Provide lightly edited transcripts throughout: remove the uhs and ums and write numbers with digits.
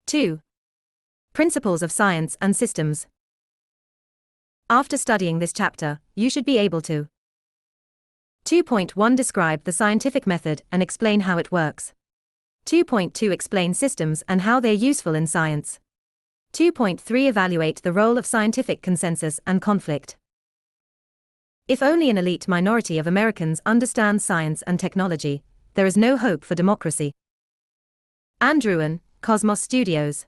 2. Principles of Science and Systems. After studying this chapter, you should be able to 2.1 Describe the scientific method and explain how it works. 2.2 Explain systems and how they're useful in science. 2.3 Evaluate the role of scientific consensus and conflict. If only an elite minority of Americans understand science and technology, there is no hope for democracy. Andrewen, Cosmos Studios.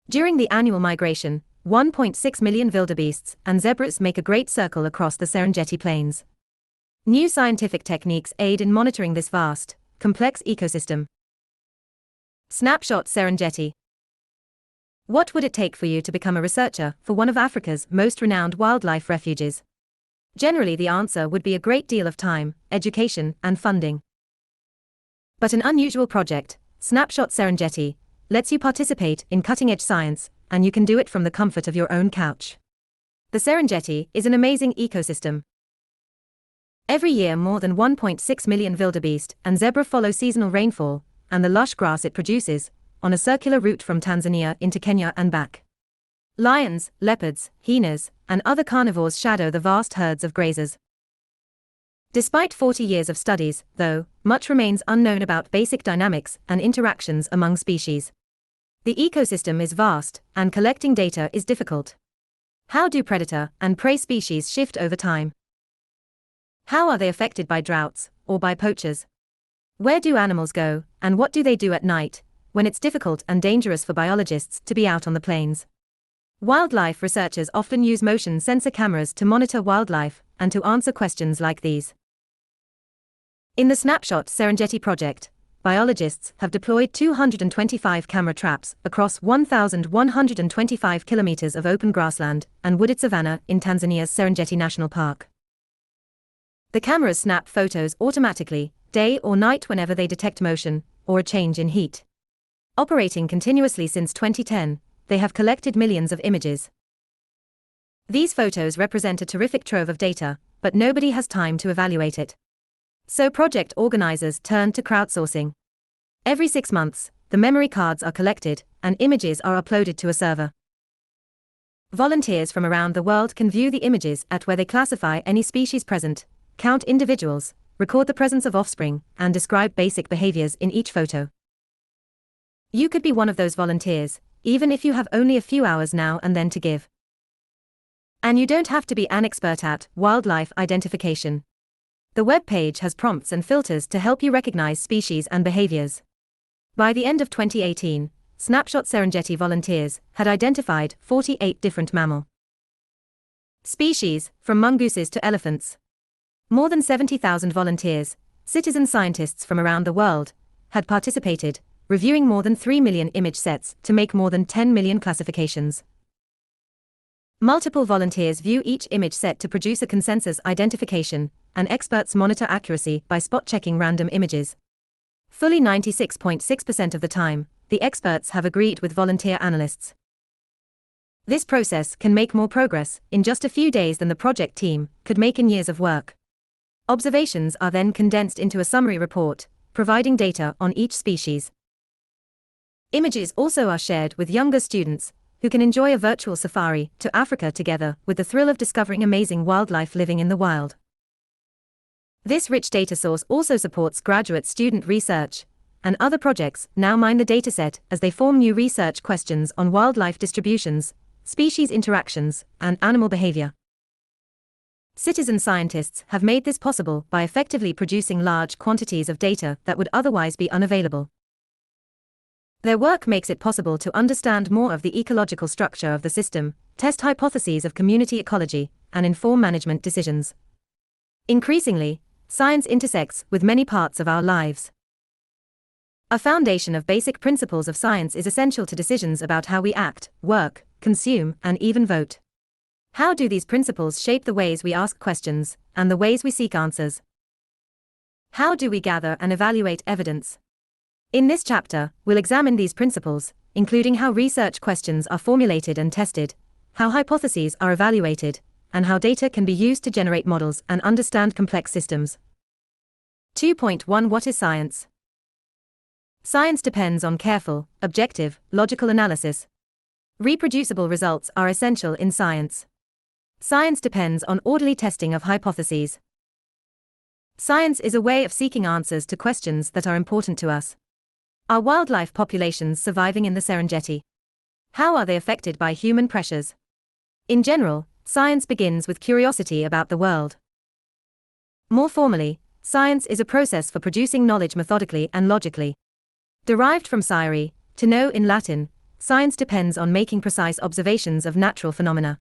During the annual migration, 1.6 million wildebeests and zebras make a great circle across the Serengeti Plains. New scientific techniques aid in monitoring this vast, complex ecosystem. Snapshot Serengeti. What would it take for you to become a researcher for one of Africa's most renowned wildlife refuges? Generally, the answer would be a great deal of time, education, and funding. But an unusual project, Snapshot Serengeti, lets you participate in cutting-edge science, and you can do it from the comfort of your own couch. The Serengeti is an amazing ecosystem. Every year more than 1.6 million wildebeest and zebra follow seasonal rainfall, and the lush grass it produces, on a circular route from Tanzania into Kenya and back. Lions, leopards, hyenas, and other carnivores shadow the vast herds of grazers. Despite 40 years of studies, though, much remains unknown about basic dynamics and interactions among species. The ecosystem is vast, and collecting data is difficult. How do predator and prey species shift over time? How are they affected by droughts, or by poachers? Where do animals go, and what do they do at night, when it's difficult and dangerous for biologists to be out on the plains? Wildlife researchers often use motion sensor cameras to monitor wildlife and to answer questions like these. In the Snapshot Serengeti project, biologists have deployed 225 camera traps across 1,125 kilometers of open grassland and wooded savanna in Tanzania's Serengeti National Park. The cameras snap photos automatically, day or night whenever they detect motion or a change in heat. Operating continuously since 2010, they have collected millions of images. These photos represent a terrific trove of data, but nobody has time to evaluate it. So project organizers turn to crowdsourcing. Every 6 months, the memory cards are collected, and images are uploaded to a server. Volunteers from around the world can view the images at where they classify any species present, count individuals, record the presence of offspring, and describe basic behaviors in each photo. You could be one of those volunteers, even if you have only a few hours now and then to give. And you don't have to be an expert at wildlife identification. The web page has prompts and filters to help you recognize species and behaviors. By the end of 2018, Snapshot Serengeti volunteers had identified 48 different mammal species, from mongooses to elephants. More than 70,000 volunteers, citizen scientists from around the world, had participated, reviewing more than 3 million image sets to make more than 10 million classifications. Multiple volunteers view each image set to produce a consensus identification, and experts monitor accuracy by spot-checking random images. Fully 96.6% of the time, the experts have agreed with volunteer analysts. This process can make more progress in just a few days than the project team could make in years of work. Observations are then condensed into a summary report, providing data on each species. Images also are shared with younger students, who can enjoy a virtual safari to Africa together with the thrill of discovering amazing wildlife living in the wild. This rich data source also supports graduate student research, and other projects now mine the dataset as they form new research questions on wildlife distributions, species interactions, and animal behavior. Citizen scientists have made this possible by effectively producing large quantities of data that would otherwise be unavailable. Their work makes it possible to understand more of the ecological structure of the system, test hypotheses of community ecology, and inform management decisions. Increasingly, science intersects with many parts of our lives. A foundation of basic principles of science is essential to decisions about how we act, work, consume, and even vote. How do these principles shape the ways we ask questions, and the ways we seek answers? How do we gather and evaluate evidence? In this chapter, we'll examine these principles, including how research questions are formulated and tested, how hypotheses are evaluated, and how data can be used to generate models and understand complex systems. 2.1 What is science? Science depends on careful, objective, logical analysis. Reproducible results are essential in science. Science depends on orderly testing of hypotheses. Science is a way of seeking answers to questions that are important to us. Are wildlife populations surviving in the Serengeti? How are they affected by human pressures? In general, science begins with curiosity about the world. More formally, science is a process for producing knowledge methodically and logically. Derived from scire, to know in Latin, science depends on making precise observations of natural phenomena.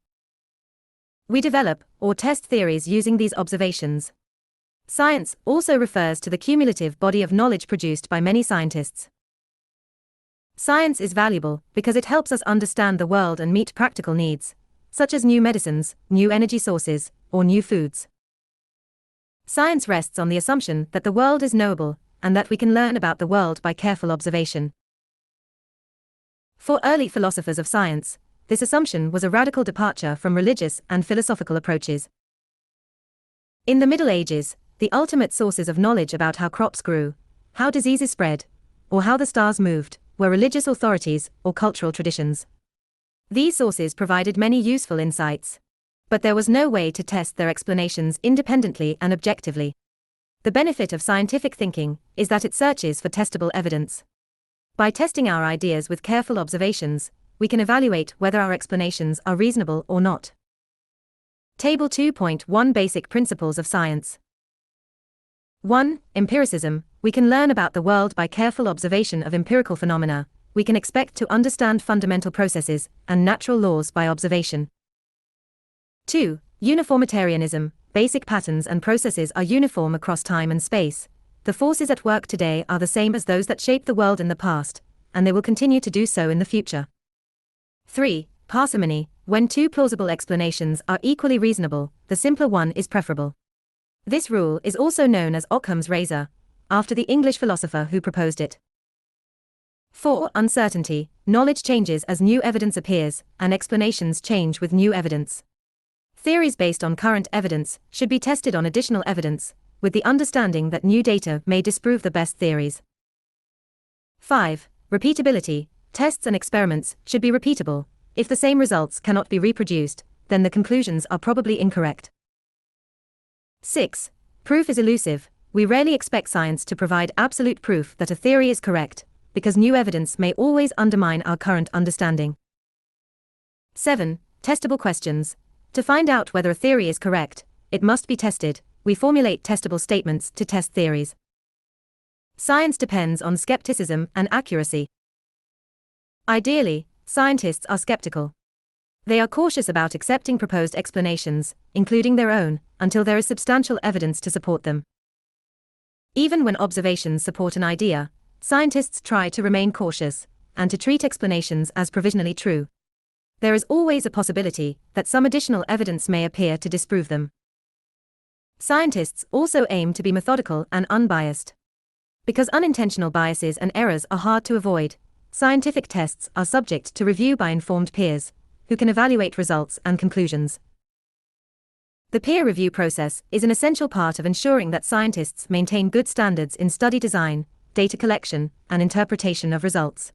We develop or test theories using these observations. Science also refers to the cumulative body of knowledge produced by many scientists. Science is valuable because it helps us understand the world and meet practical needs, such as new medicines, new energy sources, or new foods. Science rests on the assumption that the world is knowable, and that we can learn about the world by careful observation. For early philosophers of science, this assumption was a radical departure from religious and philosophical approaches. In the Middle Ages, the ultimate sources of knowledge about how crops grew, how diseases spread, or how the stars moved, were religious authorities or cultural traditions. These sources provided many useful insights, but there was no way to test their explanations independently and objectively. The benefit of scientific thinking is that it searches for testable evidence. By testing our ideas with careful observations, we can evaluate whether our explanations are reasonable or not. Table 2.1 Basic Principles of Science. 1. Empiricism. We can learn about the world by careful observation of empirical phenomena. We can expect to understand fundamental processes and natural laws by observation. 2. Uniformitarianism. Basic patterns and processes are uniform across time and space. The forces at work today are the same as those that shaped the world in the past, and they will continue to do so in the future. 3. Parsimony. When two plausible explanations are equally reasonable, the simpler one is preferable. This rule is also known as Occam's razor, after the English philosopher who proposed it. 4. Uncertainty. Knowledge changes as new evidence appears, and explanations change with new evidence. Theories based on current evidence should be tested on additional evidence, with the understanding that new data may disprove the best theories. 5. Repeatability. Tests and experiments should be repeatable. If the same results cannot be reproduced, then the conclusions are probably incorrect. 6. Proof is elusive. We rarely expect science to provide absolute proof that a theory is correct, because new evidence may always undermine our current understanding. 7. Testable questions. To find out whether a theory is correct, it must be tested. We formulate testable statements to test theories. Science depends on skepticism and accuracy. Ideally, scientists are skeptical. They are cautious about accepting proposed explanations, including their own, until there is substantial evidence to support them. Even when observations support an idea, scientists try to remain cautious, and to treat explanations as provisionally true. There is always a possibility that some additional evidence may appear to disprove them. Scientists also aim to be methodical and unbiased. Because unintentional biases and errors are hard to avoid, scientific tests are subject to review by informed peers, who can evaluate results and conclusions. The peer review process is an essential part of ensuring that scientists maintain good standards in study design, data collection, and interpretation of results.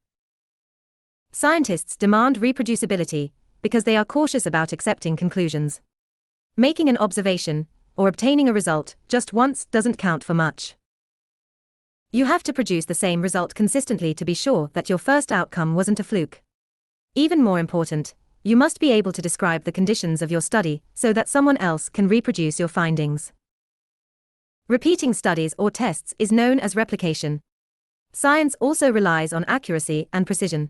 Scientists demand reproducibility because they are cautious about accepting conclusions. Making an observation or obtaining a result just once doesn't count for much. You have to produce the same result consistently to be sure that your first outcome wasn't a fluke. Even more important, you must be able to describe the conditions of your study so that someone else can reproduce your findings. Repeating studies or tests is known as replication. Science also relies on accuracy and precision.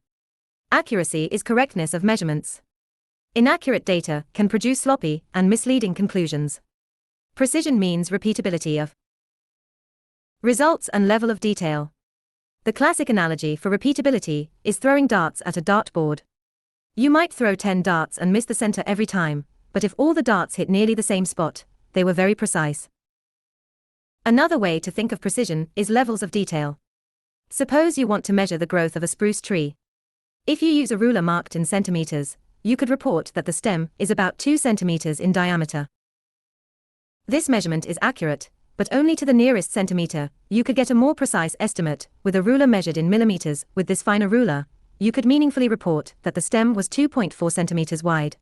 Accuracy is correctness of measurements. Inaccurate data can produce sloppy and misleading conclusions. Precision means repeatability of results and level of detail. The classic analogy for repeatability is throwing darts at a dartboard. You might throw 10 darts and miss the center every time, but if all the darts hit nearly the same spot, they were very precise. Another way to think of precision is levels of detail. Suppose you want to measure the growth of a spruce tree. If you use a ruler marked in centimeters, you could report that the stem is about 2 centimeters in diameter. This measurement is accurate, but only to the nearest centimeter. You could get a more precise estimate with a ruler measured in millimeters. With this finer ruler, you could meaningfully report that the stem was 2.4 centimeters wide.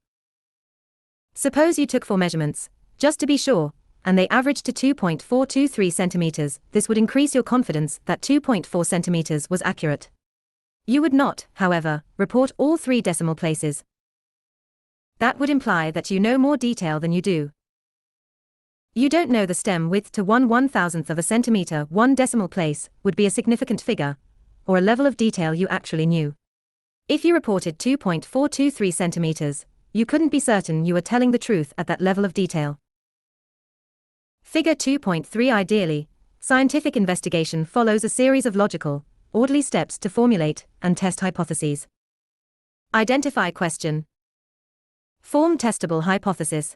Suppose you took 4 measurements, just to be sure, and they averaged to 2.423 centimeters. This would increase your confidence that 2.4 centimeters was accurate. You would not, however, report all 3 decimal places. That would imply that you know more detail than you do. You don't know the stem width to 1/1000th of a centimeter. 1 decimal place would be a significant figure, or a level of detail you actually knew. If you reported 2.423 centimeters, you couldn't be certain you were telling the truth at that level of detail. Figure 2.3. Ideally, scientific investigation follows a series of logical, orderly steps to formulate and test hypotheses. Identify question. Form testable hypothesis.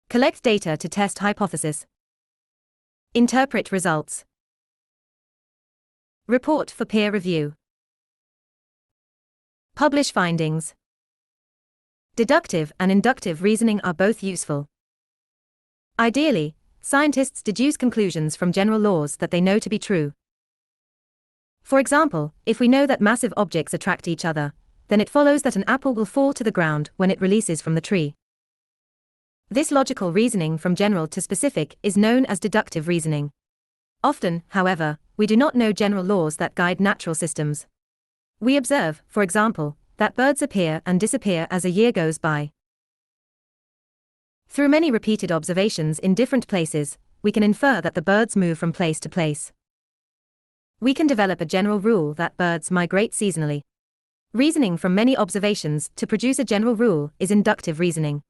Collect data to test hypothesis. Interpret results. Report for peer review. Publish findings. Deductive and inductive reasoning are both useful. Ideally, scientists deduce conclusions from general laws that they know to be true. For example, if we know that massive objects attract each other, then it follows that an apple will fall to the ground when it releases from the tree. This logical reasoning from general to specific is known as deductive reasoning. Often, however, we do not know general laws that guide natural systems. We observe, for example, that birds appear and disappear as a year goes by. Through many repeated observations in different places, we can infer that the birds move from place to place. We can develop a general rule that birds migrate seasonally. Reasoning from many observations to produce a general rule is inductive reasoning.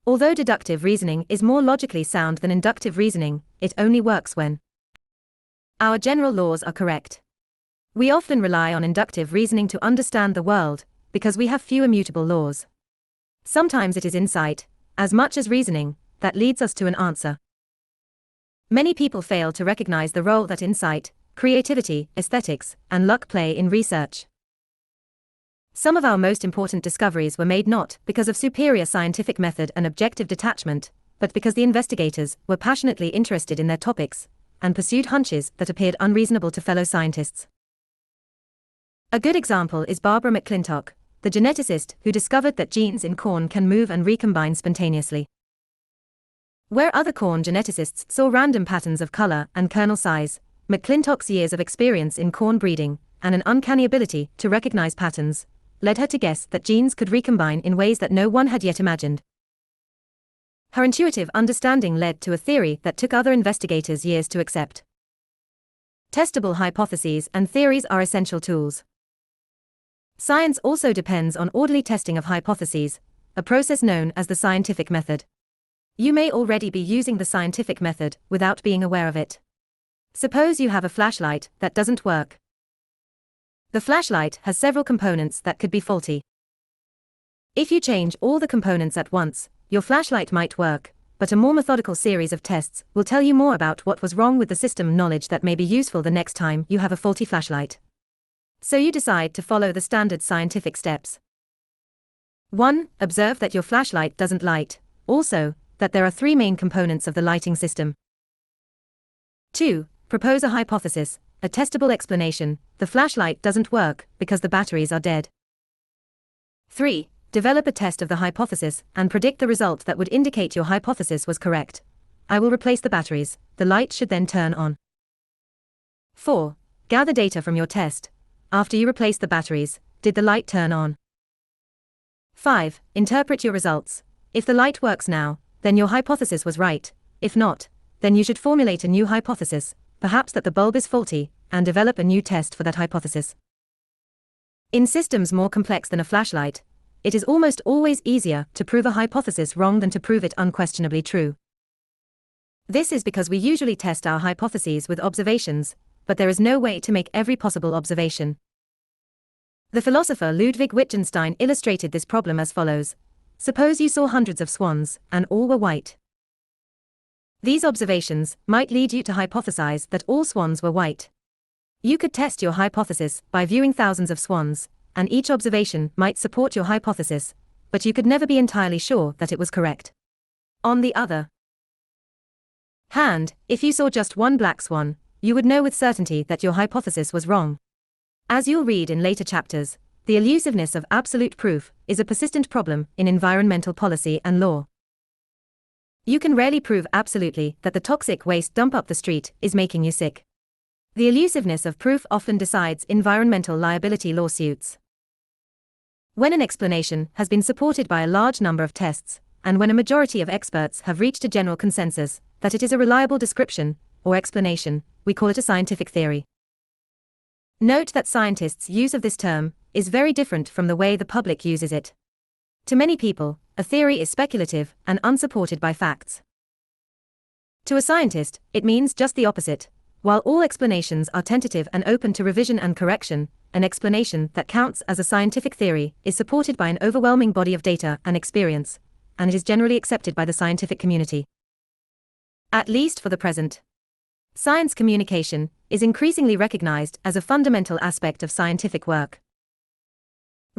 Although deductive reasoning is more logically sound than inductive reasoning, it only works when our general laws are correct. We often rely on inductive reasoning to understand the world, because we have few immutable laws. Sometimes it is insight, as much as reasoning, that leads us to an answer. Many people fail to recognize the role that insight, creativity, aesthetics, and luck play in research. Some of our most important discoveries were made not because of superior scientific method and objective detachment, but because the investigators were passionately interested in their topics and pursued hunches that appeared unreasonable to fellow scientists. A good example is Barbara McClintock, the geneticist who discovered that genes in corn can move and recombine spontaneously. Where other corn geneticists saw random patterns of color and kernel size, McClintock's years of experience in corn breeding and an uncanny ability to recognize patterns led her to guess that genes could recombine in ways that no one had yet imagined. Her intuitive understanding led to a theory that took other investigators years to accept. Testable hypotheses and theories are essential tools. Science also depends on orderly testing of hypotheses, a process known as the scientific method. You may already be using the scientific method without being aware of it. Suppose you have a flashlight that doesn't work. The flashlight has several components that could be faulty. If you change all the components at once, your flashlight might work, but a more methodical series of tests will tell you more about what was wrong with the system, knowledge that may be useful the next time you have a faulty flashlight. So you decide to follow the standard scientific steps. 1. Observe that your flashlight doesn't light, also, that there are 3 main components of the lighting system. 2. Propose a hypothesis, a testable explanation. The flashlight doesn't work because the batteries are dead. 3. Develop a test of the hypothesis and predict the result that would indicate your hypothesis was correct. I will replace the batteries, the light should then turn on. 4. Gather data from your test. After you replace the batteries, did the light turn on? 5. Interpret your results. If the light works now, then your hypothesis was right. If not, then you should formulate a new hypothesis, perhaps that the bulb is faulty, and develop a new test for that hypothesis. In systems more complex than a flashlight, it is almost always easier to prove a hypothesis wrong than to prove it unquestionably true. This is because we usually test our hypotheses with observations, but there is no way to make every possible observation. The philosopher Ludwig Wittgenstein illustrated this problem as follows. Suppose you saw hundreds of swans, and all were white. These observations might lead you to hypothesize that all swans were white. You could test your hypothesis by viewing thousands of swans, and each observation might support your hypothesis, but you could never be entirely sure that it was correct. On the other hand. If you saw just one black swan, you would know with certainty that your hypothesis was wrong. As you'll read in later chapters, the elusiveness of absolute proof is a persistent problem in environmental policy and law. You can rarely prove absolutely that the toxic waste dump up the street is making you sick. The elusiveness of proof often decides environmental liability lawsuits. When an explanation has been supported by a large number of tests, and when a majority of experts have reached a general consensus that it is a reliable description or explanation, we call it a scientific theory. Note that scientists' use of this term is very different from the way the public uses it. To many people, a theory is speculative and unsupported by facts. To a scientist, it means just the opposite. While all explanations are tentative and open to revision and correction, an explanation that counts as a scientific theory is supported by an overwhelming body of data and experience, and it is generally accepted by the scientific community. At least for the present. Science communication is increasingly recognized as a fundamental aspect of scientific work.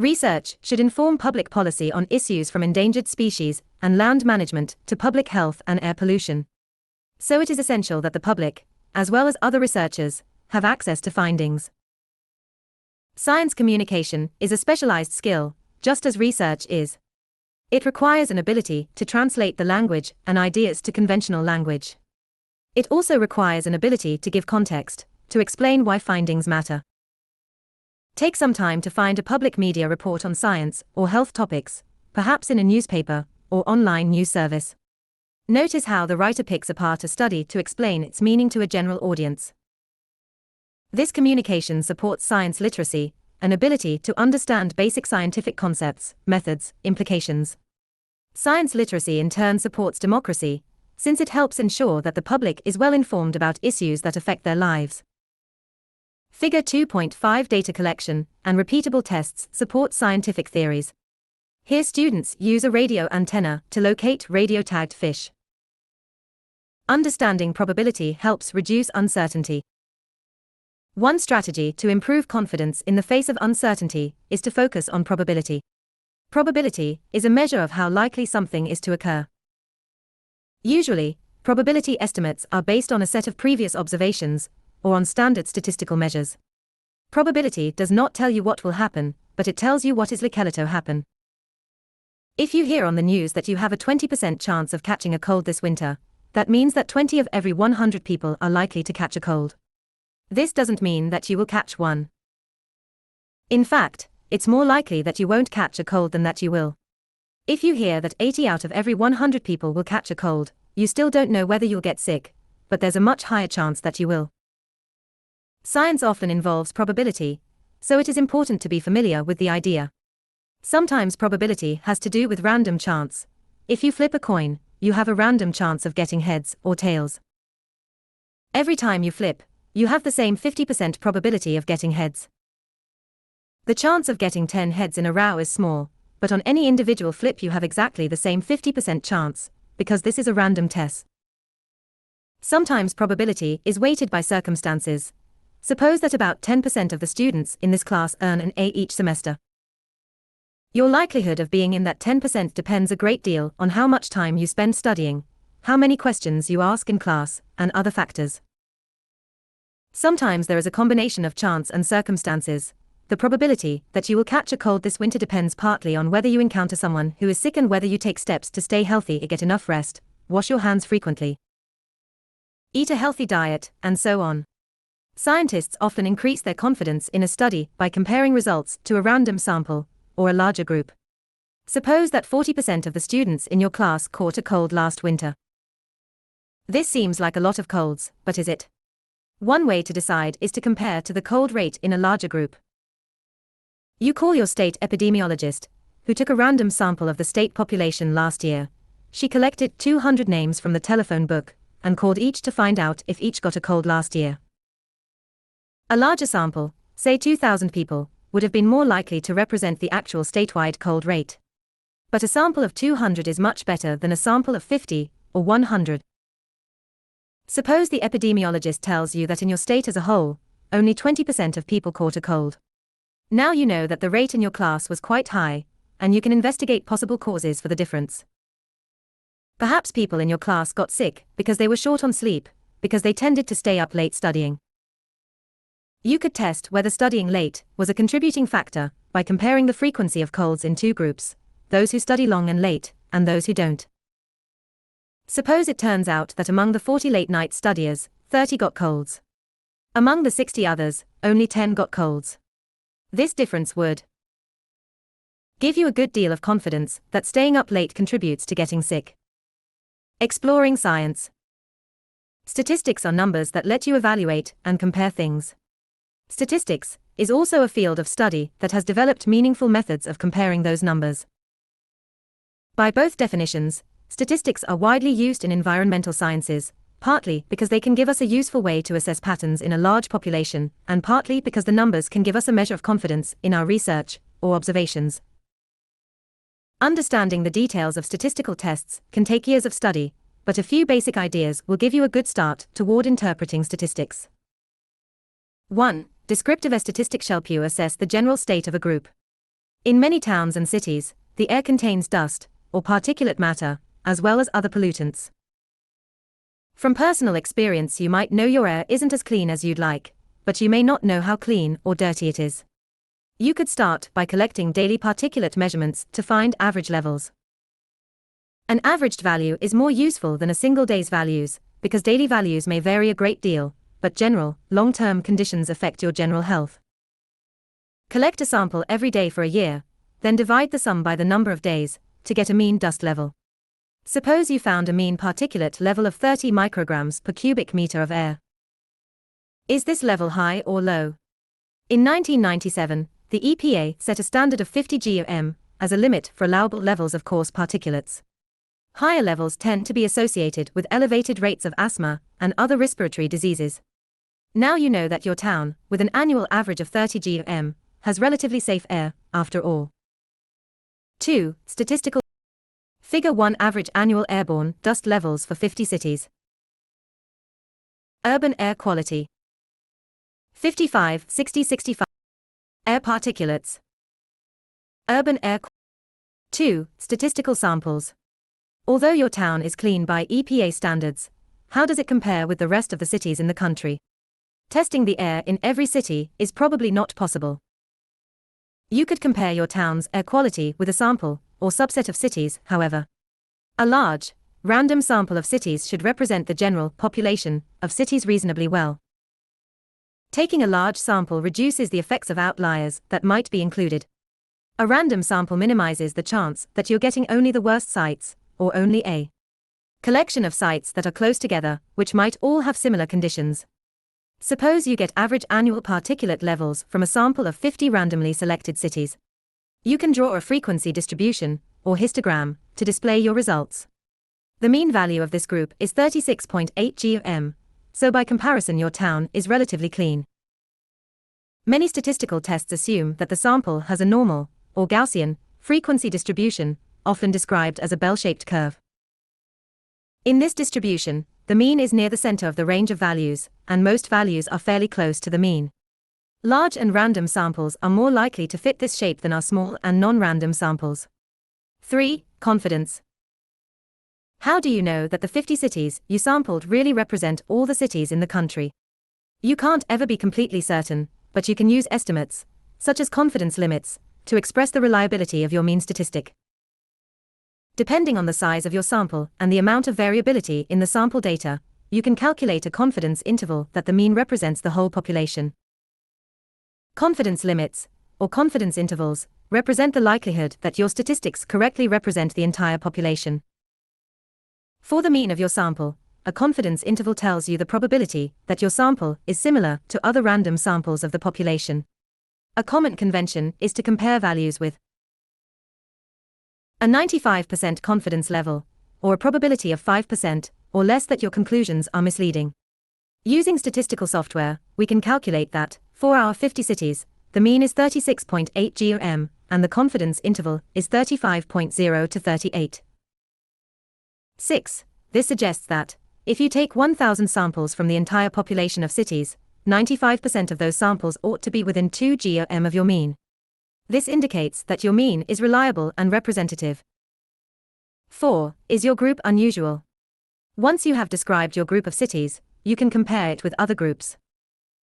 Research should inform public policy on issues from endangered species and land management to public health and air pollution. So it is essential that the public, as well as other researchers, have access to findings. Science communication is a specialized skill, just as research is. It requires an ability to translate the language and ideas to conventional language. It also requires an ability to give context, to explain why findings matter. Take some time to find a public media report on science or health topics, perhaps in a newspaper or online news service. Notice how the writer picks apart a study to explain its meaning to a general audience. This communication supports science literacy, an ability to understand basic scientific concepts, methods, implications. Science literacy in turn supports democracy, since it helps ensure that the public is well informed about issues that affect their lives. Figure 2.5 Data collection and repeatable tests support scientific theories. Here students use a radio antenna to locate radio-tagged fish. Understanding probability helps reduce uncertainty. One strategy to improve confidence in the face of uncertainty is to focus on probability. Probability is a measure of how likely something is to occur. Usually, probability estimates are based on a set of previous observations, or on standard statistical measures. Probability does not tell you what will happen, but it tells you what is likely to happen. If you hear on the news that you have a 20% chance of catching a cold this winter, that means that 20 of every 100 people are likely to catch a cold. This doesn't mean that you will catch one. In fact, it's more likely that you won't catch a cold than that you will. If you hear that 80 out of every 100 people will catch a cold, you still don't know whether you'll get sick, but there's a much higher chance that you will. Science often involves probability, so it is important to be familiar with the idea. Sometimes probability has to do with random chance. If you flip a coin, you have a random chance of getting heads or tails. Every time you flip, you have the same 50% probability of getting heads. The chance of getting 10 heads in a row is small, but on any individual flip you have exactly the same 50% chance, because this is a random test. Sometimes probability is weighted by circumstances. Suppose that about 10% of the students in this class earn an A each semester. Your likelihood of being in that 10% depends a great deal on how much time you spend studying, how many questions you ask in class, and other factors. Sometimes there is a combination of chance and circumstances. The probability that you will catch a cold this winter depends partly on whether you encounter someone who is sick and whether you take steps to stay healthy and get enough rest, wash your hands frequently, eat a healthy diet, and so on. Scientists often increase their confidence in a study by comparing results to a random sample, or a larger group. Suppose that 40% of the students in your class caught a cold last winter. This seems like a lot of colds, but is it? One way to decide is to compare to the cold rate in a larger group. You call your state epidemiologist, who took a random sample of the state population last year. She collected 200 names from the telephone book, and called each to find out if each got a cold last year. A larger sample, say 2,000 people, would have been more likely to represent the actual statewide cold rate. But a sample of 200 is much better than a sample of 50 or 100. Suppose the epidemiologist tells you that in your state as a whole, only 20% of people caught a cold. Now you know that the rate in your class was quite high, and you can investigate possible causes for the difference. Perhaps people in your class got sick because they were short on sleep, because they tended to stay up late studying. You could test whether studying late was a contributing factor by comparing the frequency of colds in two groups, those who study long and late, and those who don't. Suppose it turns out that among the 40 late-night studiers, 30 got colds. Among the 60 others, only 10 got colds. This difference would give you a good deal of confidence that staying up late contributes to getting sick. Exploring science. Statistics are numbers that let you evaluate and compare things. Statistics is also a field of study that has developed meaningful methods of comparing those numbers. By both definitions, statistics are widely used in environmental sciences, partly because they can give us a useful way to assess patterns in a large population, and partly because the numbers can give us a measure of confidence in our research or observations. Understanding the details of statistical tests can take years of study, but a few basic ideas will give you a good start toward interpreting statistics. 1. Descriptive statistics help you assess the general state of a group. In many towns and cities, the air contains dust, or particulate matter, as well as other pollutants. From personal experience, you might know your air isn't as clean as you'd like, but you may not know how clean or dirty it is. You could start by collecting daily particulate measurements to find average levels. An averaged value is more useful than a single day's values, because daily values may vary a great deal, but general, long-term conditions affect your general health. Collect a sample every day for a year, then divide the sum by the number of days, to get a mean dust level. Suppose you found a mean particulate level of 30 micrograms per cubic meter of air. Is this level high or low? In 1997, the EPA set a standard of 50 g/m as a limit for allowable levels of coarse particulates. Higher levels tend to be associated with elevated rates of asthma and other respiratory diseases. Now you know that your town, with an annual average of 30 g/m, has relatively safe air, after all. 2. Statistical Figure 1. Average annual airborne dust levels for 50 cities. Urban air quality. 55, 60, 65. Air particulates. Urban air 2. Statistical samples. Although your town is clean by EPA standards, how does it compare with the rest of the cities in the country? Testing the air in every city is probably not possible. You could compare your town's air quality with a sample, or subset of cities, however. A large, random sample of cities should represent the general population of cities reasonably well. Taking a large sample reduces the effects of outliers that might be included. A random sample minimizes the chance that you're getting only the worst sites, or only a collection of sites that are close together, which might all have similar conditions. Suppose you get average annual particulate levels from a sample of 50 randomly selected cities. You can draw a frequency distribution, or histogram, to display your results. The mean value of this group is 36.8 g/m, so by comparison your town is relatively clean. Many statistical tests assume that the sample has a normal, or Gaussian, frequency distribution, often described as a bell-shaped curve. In this distribution, the mean is near the center of the range of values, and most values are fairly close to the mean. Large and random samples are more likely to fit this shape than are small and non-random samples. 3. Confidence. How do you know that the 50 cities you sampled really represent all the cities in the country? You can't ever be completely certain, but you can use estimates, such as confidence limits, to express the reliability of your mean statistic. Depending on the size of your sample and the amount of variability in the sample data, you can calculate a confidence interval that the mean represents the whole population. Confidence limits, or confidence intervals, represent the likelihood that your statistics correctly represent the entire population. For the mean of your sample, a confidence interval tells you the probability that your sample is similar to other random samples of the population. A common convention is to compare values with a 95% confidence level, or a probability of 5% or less that your conclusions are misleading. Using statistical software, we can calculate that, for our 50 cities, the mean is 36.8 g/m, and the confidence interval is 35.0 to 38. 6. This suggests that, if you take 1,000 samples from the entire population of cities, 95% of those samples ought to be within 2 g/m of your mean. This indicates that your mean is reliable and representative. 4. Is your group unusual? Once you have described your group of cities, you can compare it with other groups.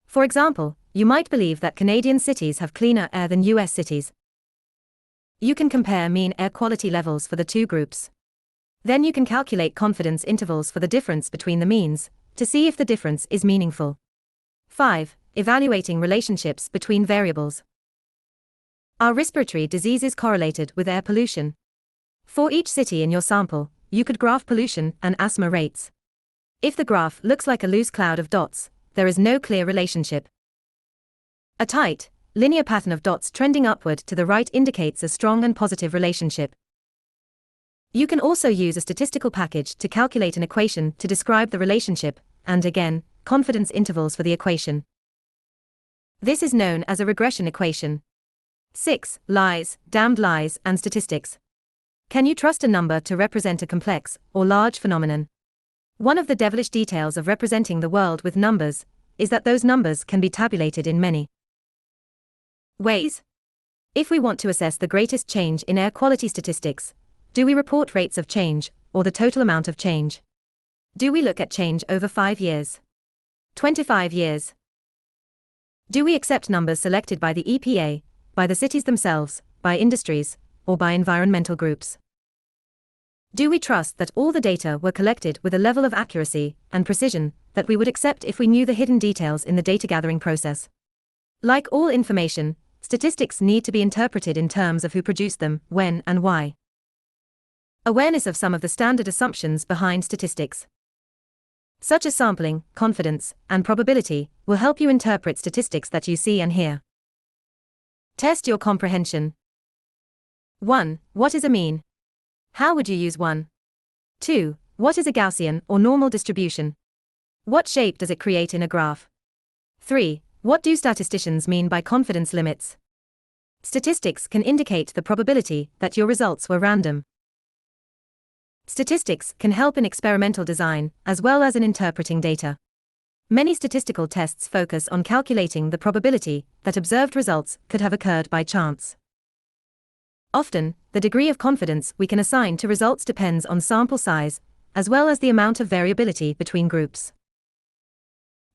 For example, you might believe that Canadian cities have cleaner air than US cities. You can compare mean air quality levels for the two groups. Then you can calculate confidence intervals for the difference between the means, to see if the difference is meaningful. 5. Evaluating relationships between variables. Are respiratory diseases correlated with air pollution? For each city in your sample, you could graph pollution and asthma rates. If the graph looks like a loose cloud of dots, there is no clear relationship. A tight, linear pattern of dots trending upward to the right indicates a strong and positive relationship. You can also use a statistical package to calculate an equation to describe the relationship, and again, confidence intervals for the equation. This is known as a regression equation. 6. Lies, damned lies, and statistics. Can you trust a number to represent a complex or large phenomenon? One of the devilish details of representing the world with numbers is that those numbers can be tabulated in many ways. If we want to assess the greatest change in air quality statistics, do we report rates of change or the total amount of change? Do we look at change over 5 years? 25 years? Do we accept numbers selected by the EPA, by the cities themselves, by industries, or by environmental groups? Do we trust that all the data were collected with a level of accuracy and precision that we would accept if we knew the hidden details in the data gathering process? Like all information, statistics need to be interpreted in terms of who produced them, when, and why. Awareness of some of the standard assumptions behind statistics, such as sampling, confidence, and probability, will help you interpret statistics that you see and hear. Test your comprehension. 1. What is a mean? How would you use one? 2. What is a Gaussian or normal distribution? What shape does it create in a graph? 3. What do statisticians mean by confidence limits? Statistics can indicate the probability that your results were random. Statistics can help in experimental design, as well as in interpreting data. Many statistical tests focus on calculating the probability that observed results could have occurred by chance. Often, the degree of confidence we can assign to results depends on sample size, as well as the amount of variability between groups.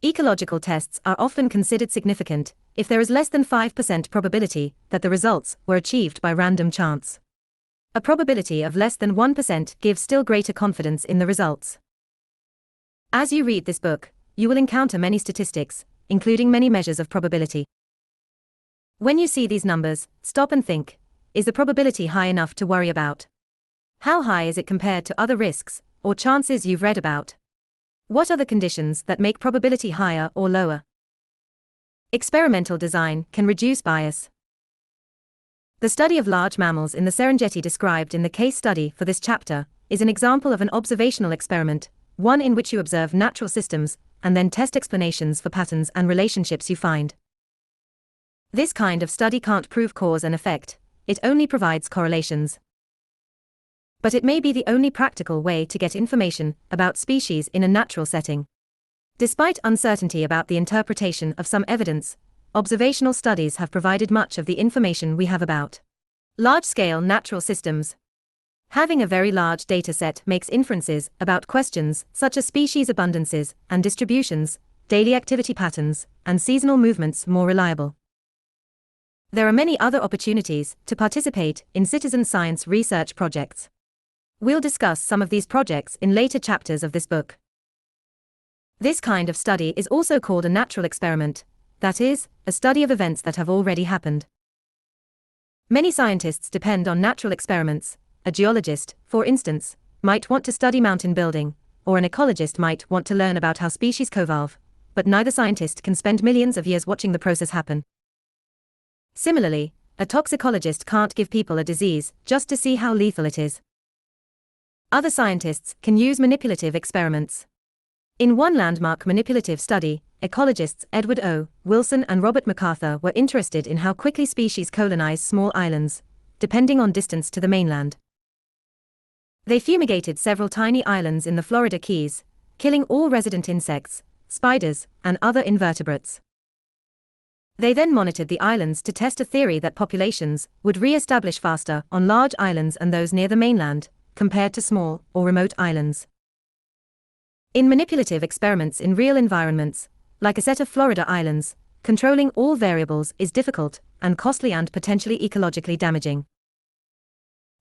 Ecological tests are often considered significant if there is less than 5% probability that the results were achieved by random chance. A probability of less than 1% gives still greater confidence in the results. As you read this book, you will encounter many statistics, including many measures of probability. When you see these numbers, stop and think. Is the probability high enough to worry about? How high is it compared to other risks or chances you've read about? What are the conditions that make probability higher or lower? Experimental design can reduce bias. The study of large mammals in the Serengeti described in the case study for this chapter is an example of an observational experiment, one in which you observe natural systems and then test explanations for patterns and relationships you find. This kind of study can't prove cause and effect. It only provides correlations. But it may be the only practical way to get information about species in a natural setting. Despite uncertainty about the interpretation of some evidence, observational studies have provided much of the information we have about large-scale natural systems. Having a very large data set makes inferences about questions such as species abundances and distributions, daily activity patterns, and seasonal movements more reliable. There are many other opportunities to participate in citizen science research projects. We'll discuss some of these projects in later chapters of this book. This kind of study is also called a natural experiment, that is, a study of events that have already happened. Many scientists depend on natural experiments. A geologist, for instance, might want to study mountain building, or an ecologist might want to learn about how species coevolve, but neither scientist can spend millions of years watching the process happen. Similarly, a toxicologist can't give people a disease just to see how lethal it is. Other scientists can use manipulative experiments. In one landmark manipulative study, ecologists Edward O. Wilson and Robert MacArthur were interested in how quickly species colonize small islands, depending on distance to the mainland. They fumigated several tiny islands in the Florida Keys, killing all resident insects, spiders, and other invertebrates. They then monitored the islands to test a theory that populations would re-establish faster on large islands and those near the mainland, compared to small or remote islands. In manipulative experiments in real environments, like a set of Florida islands, controlling all variables is difficult and costly and potentially ecologically damaging.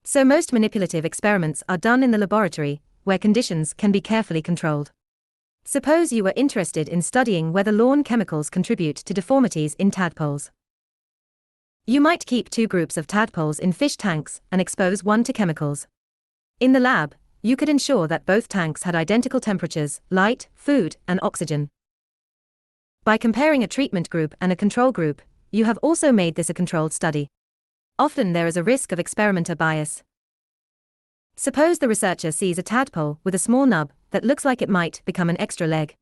So most manipulative experiments are done in the laboratory, where conditions can be carefully controlled. Suppose you were interested in studying whether lawn chemicals contribute to deformities in tadpoles. You might keep two groups of tadpoles in fish tanks and expose one to chemicals. In the lab, you could ensure that both tanks had identical temperatures, light, food, and oxygen. By comparing a treatment group and a control group, you have also made this a controlled study. Often there is a risk of experimenter bias. Suppose the researcher sees a tadpole with a small nub that looks like it might become an extra leg.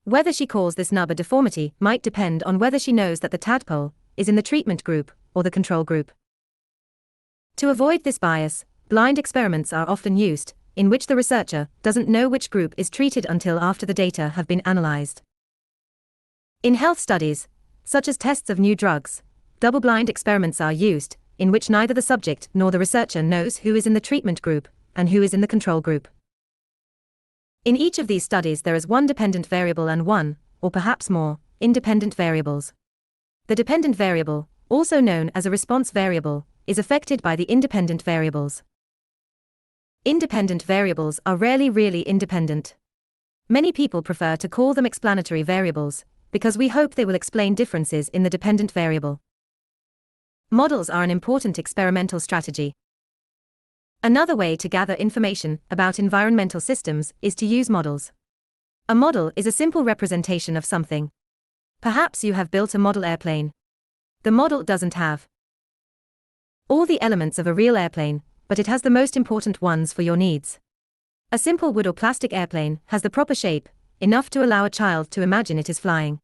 Whether she calls this nub a deformity might depend on whether she knows that the tadpole is in the treatment group or the control group. To avoid this bias, blind experiments are often used, in which the researcher doesn't know which group is treated until after the data have been analyzed. In health studies, such as tests of new drugs, double-blind experiments are used, in which neither the subject nor the researcher knows who is in the treatment group and who is in the control group. In each of these studies there is one dependent variable and one, or perhaps more, independent variables. The dependent variable, also known as a response variable, is affected by the independent variables. Independent variables are rarely really independent. Many people prefer to call them explanatory variables, because we hope they will explain differences in the dependent variable. Models are an important experimental strategy. Another way to gather information about environmental systems is to use models. A model is a simple representation of something. Perhaps you have built a model airplane. The model doesn't have all the elements of a real airplane, but it has the most important ones for your needs. A simple wood or plastic airplane has the proper shape, enough to allow a child to imagine it is flying.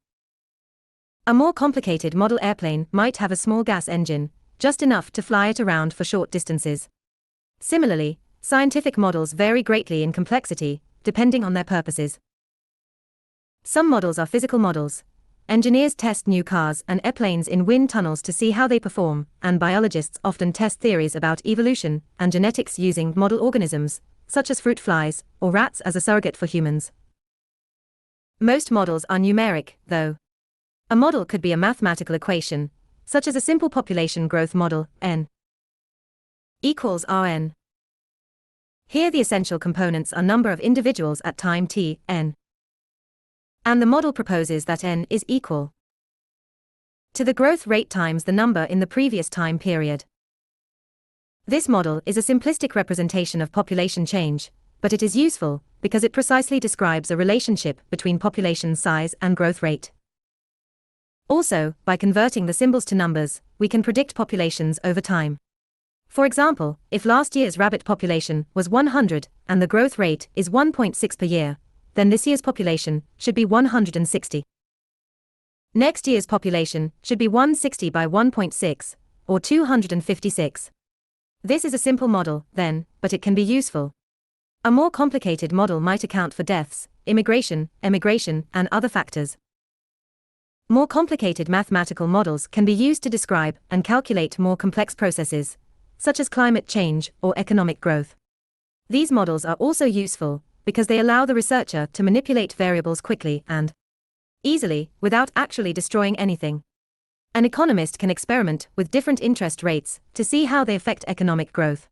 A more complicated model airplane might have a small gas engine, just enough to fly it around for short distances. Similarly, scientific models vary greatly in complexity, depending on their purposes. Some models are physical models. Engineers test new cars and airplanes in wind tunnels to see how they perform, and biologists often test theories about evolution and genetics using model organisms, such as fruit flies or rats as a surrogate for humans. Most models are numeric, though. A model could be a mathematical equation, such as a simple population growth model, n equals Rn. Here the essential components are number of individuals at time t, n. And the model proposes that n is equal to the growth rate times the number in the previous time period. This model is a simplistic representation of population change, but it is useful because it precisely describes a relationship between population size and growth rate. Also, by converting the symbols to numbers, we can predict populations over time. For example, if last year's rabbit population was 100 and the growth rate is 1.6 per year, then this year's population should be 160. Next year's population should be 160 by 1.6, or 256. This is a simple model, then, but it can be useful. A more complicated model might account for deaths, immigration, emigration, and other factors. More complicated mathematical models can be used to describe and calculate more complex processes, such as climate change or economic growth. These models are also useful because they allow the researcher to manipulate variables quickly and easily without actually destroying anything. An economist can experiment with different interest rates to see how they affect economic growth.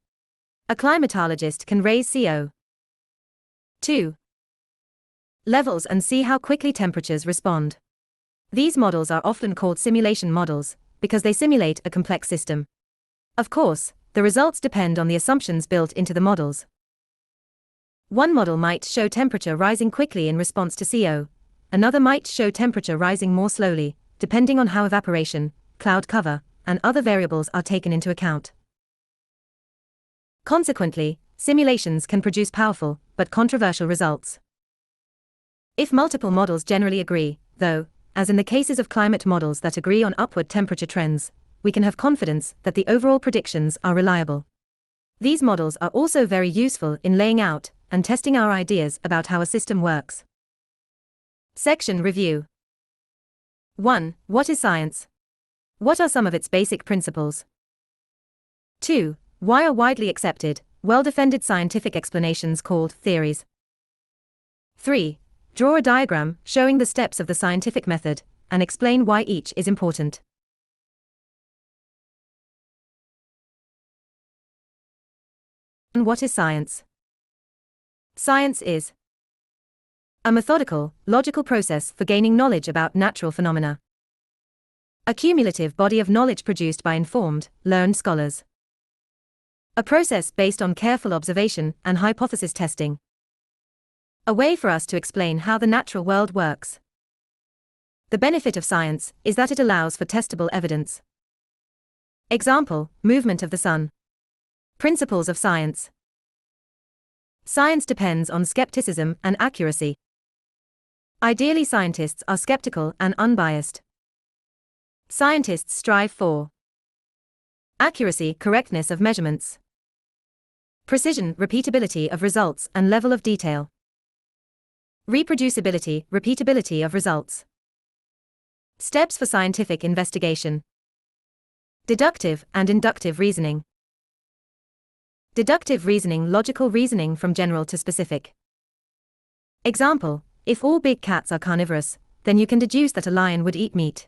A climatologist can raise CO2 levels and see how quickly temperatures respond. These models are often called simulation models because they simulate a complex system. Of course, the results depend on the assumptions built into the models. One model might show temperature rising quickly in response to CO. Another might show temperature rising more slowly, depending on how evaporation, cloud cover, and other variables are taken into account. Consequently, simulations can produce powerful but controversial results. If multiple models generally agree, though, as in the cases of climate models that agree on upward temperature trends, we can have confidence that the overall predictions are reliable. These models are also very useful in laying out and testing our ideas about how a system works. Section Review. 1. What is science? What are some of its basic principles? 2. Why are widely accepted well-defended scientific explanations called theories. 3. Draw a diagram showing the steps of the scientific method, and explain why each is important. And what is science? Science is a methodical, logical process for gaining knowledge about natural phenomena. A cumulative body of knowledge produced by informed, learned scholars. A process based on careful observation and hypothesis testing. A way for us to explain how the natural world works. The benefit of science is that it allows for testable evidence. Example: movement of the sun. Principles of science. Science depends on skepticism and accuracy. Ideally, scientists are skeptical and unbiased. Scientists strive for accuracy, correctness of measurements, precision, repeatability of results and level of detail, reproducibility, repeatability of results. Steps for scientific investigation: deductive and inductive reasoning. Deductive reasoning, logical reasoning from general to specific. Example: if all big cats are carnivorous, then you can deduce that a lion would eat meat.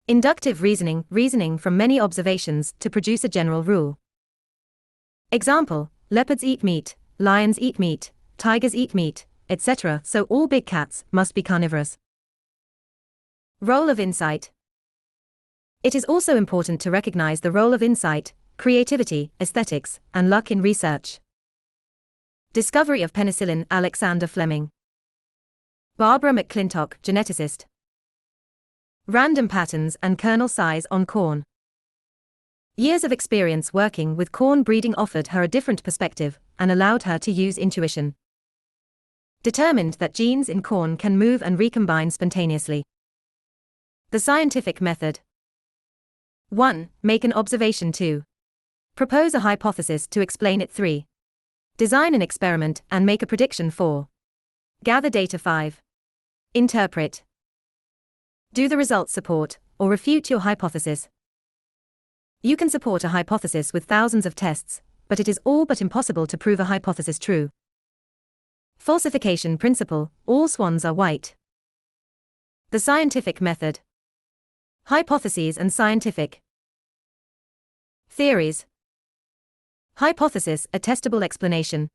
Inductive reasoning, reasoning from many observations to produce a general rule. Example: leopards eat meat, lions eat meat, tigers eat meat, etc., so all big cats must be carnivorous. Role of insight. It is also important to recognize the role of insight, creativity, aesthetics, and luck in research. Discovery of penicillin, Alexander Fleming. Barbara McClintock, geneticist. Random patterns and kernel size on corn. Years of experience working with corn breeding offered her a different perspective and allowed her to use intuition. Determined that genes in corn can move and recombine spontaneously. The scientific method. 1. Make an observation. 2. Propose a hypothesis to explain it. 3. Design an experiment and make a prediction. 4. Gather data. 5. Interpret. Do the results support or refute your hypothesis? You can support a hypothesis with thousands of tests, but it is all but impossible to prove a hypothesis true. Falsification principle: all swans are white. The scientific method. Hypotheses and scientific theories. Hypothesis: a testable explanation.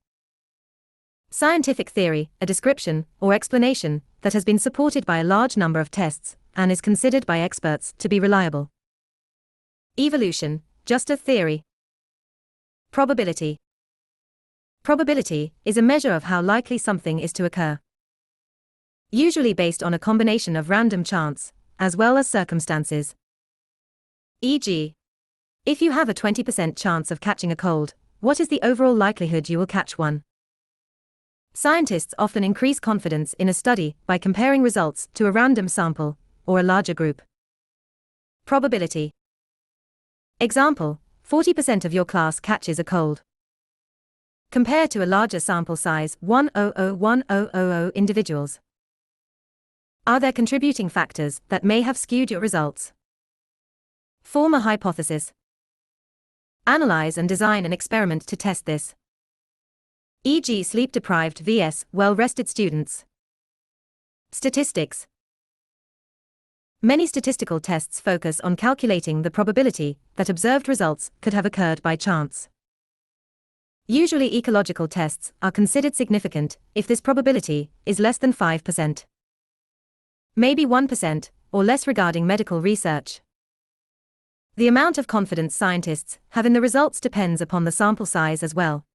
Scientific theory: a description or explanation that has been supported by a large number of tests and is considered by experts to be reliable. Evolution: just a theory. Probability. Probability is a measure of how likely something is to occur. Usually based on a combination of random chance, as well as circumstances. E.g., if you have a 20% chance of catching a cold, what is the overall likelihood you will catch one? Scientists often increase confidence in a study by comparing results to a random sample, or a larger group. Probability. Example: 40% of your class catches a cold. Compare to a larger sample size, 100,100 individuals. Are there contributing factors that may have skewed your results? Form a hypothesis. Analyze and design an experiment to test this. E.g., sleep-deprived vs. well-rested students. Statistics. Many statistical tests focus on calculating the probability that observed results could have occurred by chance. Usually ecological tests are considered significant if this probability is less than 5%. Maybe 1% or less regarding medical research. The amount of confidence scientists have in the results depends upon the sample size as well.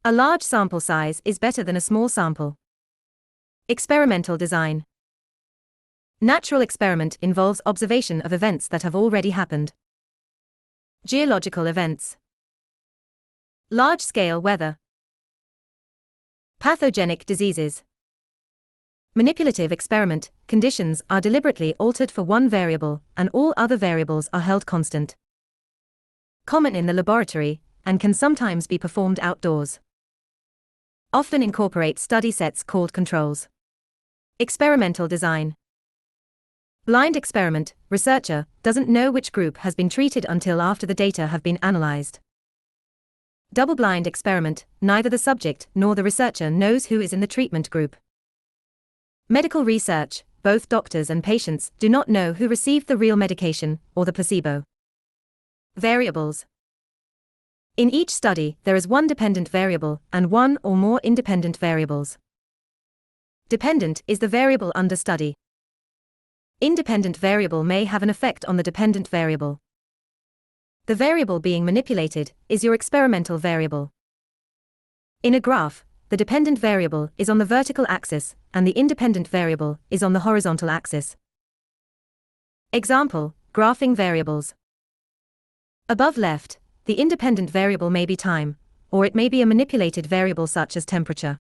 A large sample size is better than a small sample. Experimental design. Natural experiment involves observation of events that have already happened. Geological events. Large-scale weather. Pathogenic diseases. Manipulative experiment: conditions are deliberately altered for one variable, and all other variables are held constant. Common in the laboratory, and can sometimes be performed outdoors. Often incorporate study sets called controls. Experimental design. Blind experiment: researcher doesn't know which group has been treated until after the data have been analyzed. Double-blind experiment, neither the subject nor the researcher knows who is in the treatment group. Medical research, both doctors and patients do not know who received the real medication or the placebo. Variables. In each study, there is one dependent variable and one or more independent variables. Dependent is the variable under study. Independent variable may have an effect on the dependent variable. The variable being manipulated is your experimental variable. In a graph, the dependent variable is on the vertical axis and the independent variable is on the horizontal axis. Example, graphing variables. Above left, the independent variable may be time, or it may be a manipulated variable such as temperature.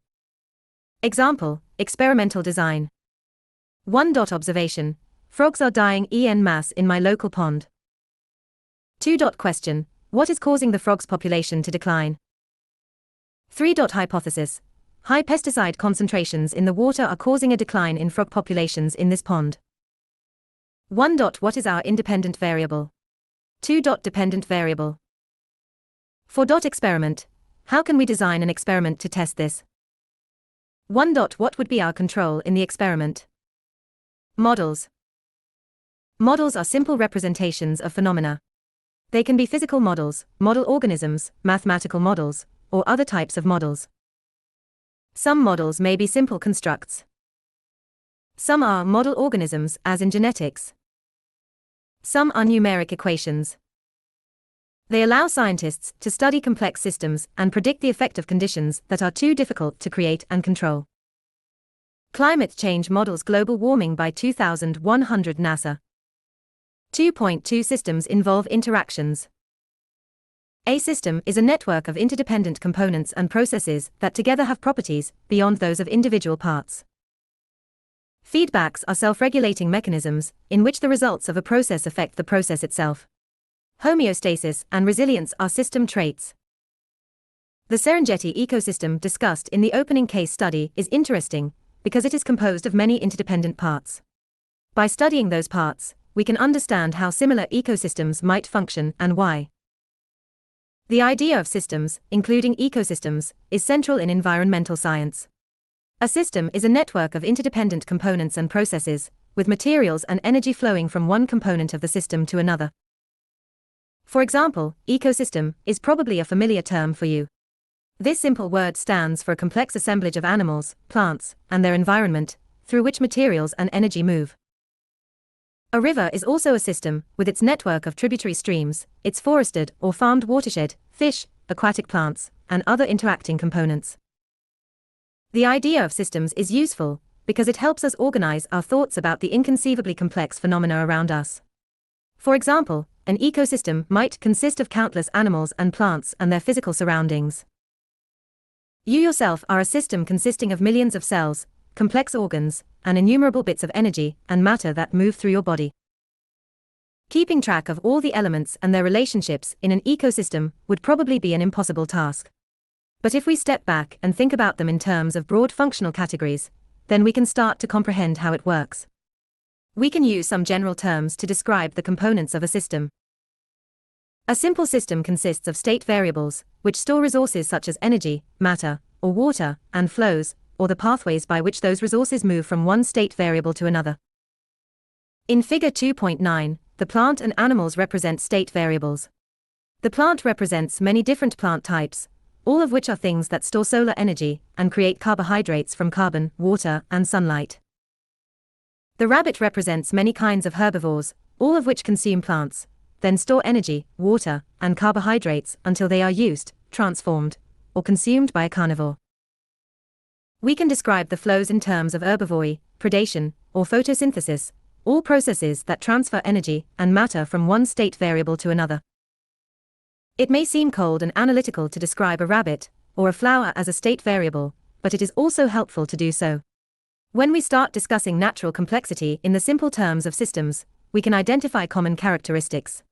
Example, experimental design. 1. Observation. Frogs are dying en masse in my local pond. 2. Question. What is causing the frogs' population to decline? 3. Hypothesis. High pesticide concentrations in the water are causing a decline in frog populations in this pond. 1. What is our independent variable? 2. Dependent variable. 4. Experiment. How can we design an experiment to test this? 1. What would be our control in the experiment? Models. Models are simple representations of phenomena. They can be physical models, model organisms, mathematical models, or other types of models. Some models may be simple constructs. Some are model organisms, as in genetics. Some are numeric equations. They allow scientists to study complex systems and predict the effect of conditions that are too difficult to create and control. Climate change models global warming by 2100 NASA. 2.2 Systems involve interactions. A system is a network of interdependent components and processes that together have properties beyond those of individual parts. Feedbacks are self-regulating mechanisms in which the results of a process affect the process itself. Homeostasis and resilience are system traits. The Serengeti ecosystem discussed in the opening case study is interesting because it is composed of many interdependent parts. By studying those parts, we can understand how similar ecosystems might function and why. The idea of systems, including ecosystems, is central in environmental science. A system is a network of interdependent components and processes, with materials and energy flowing from one component of the system to another. For example, ecosystem is probably a familiar term for you. This simple word stands for a complex assemblage of animals, plants, and their environment, through which materials and energy move. A river is also a system, with its network of tributary streams, its forested or farmed watershed, fish, aquatic plants, and other interacting components. The idea of systems is useful because it helps us organize our thoughts about the inconceivably complex phenomena around us. For example, an ecosystem might consist of countless animals and plants and their physical surroundings. You yourself are a system consisting of millions of cells, complex organs, and innumerable bits of energy and matter that move through your body. Keeping track of all the elements and their relationships in an ecosystem would probably be an impossible task. But if we step back and think about them in terms of broad functional categories, then we can start to comprehend how it works. We can use some general terms to describe the components of a system. A simple system consists of state variables, which store resources such as energy, matter, or water, and flows, or the pathways by which those resources move from one state variable to another. In Figure 2.9, the plant and animals represent state variables. The plant represents many different plant types, all of which are things that store solar energy and create carbohydrates from carbon, water, and sunlight. The rabbit represents many kinds of herbivores, all of which consume plants, then store energy, water, and carbohydrates until they are used, transformed, or consumed by a carnivore. We can describe the flows in terms of herbivory, predation, or photosynthesis, all processes that transfer energy and matter from one state variable to another. It may seem cold and analytical to describe a rabbit or a flower as a state variable, but it is also helpful to do so. When we start discussing natural complexity in the simple terms of systems, we can identify common characteristics.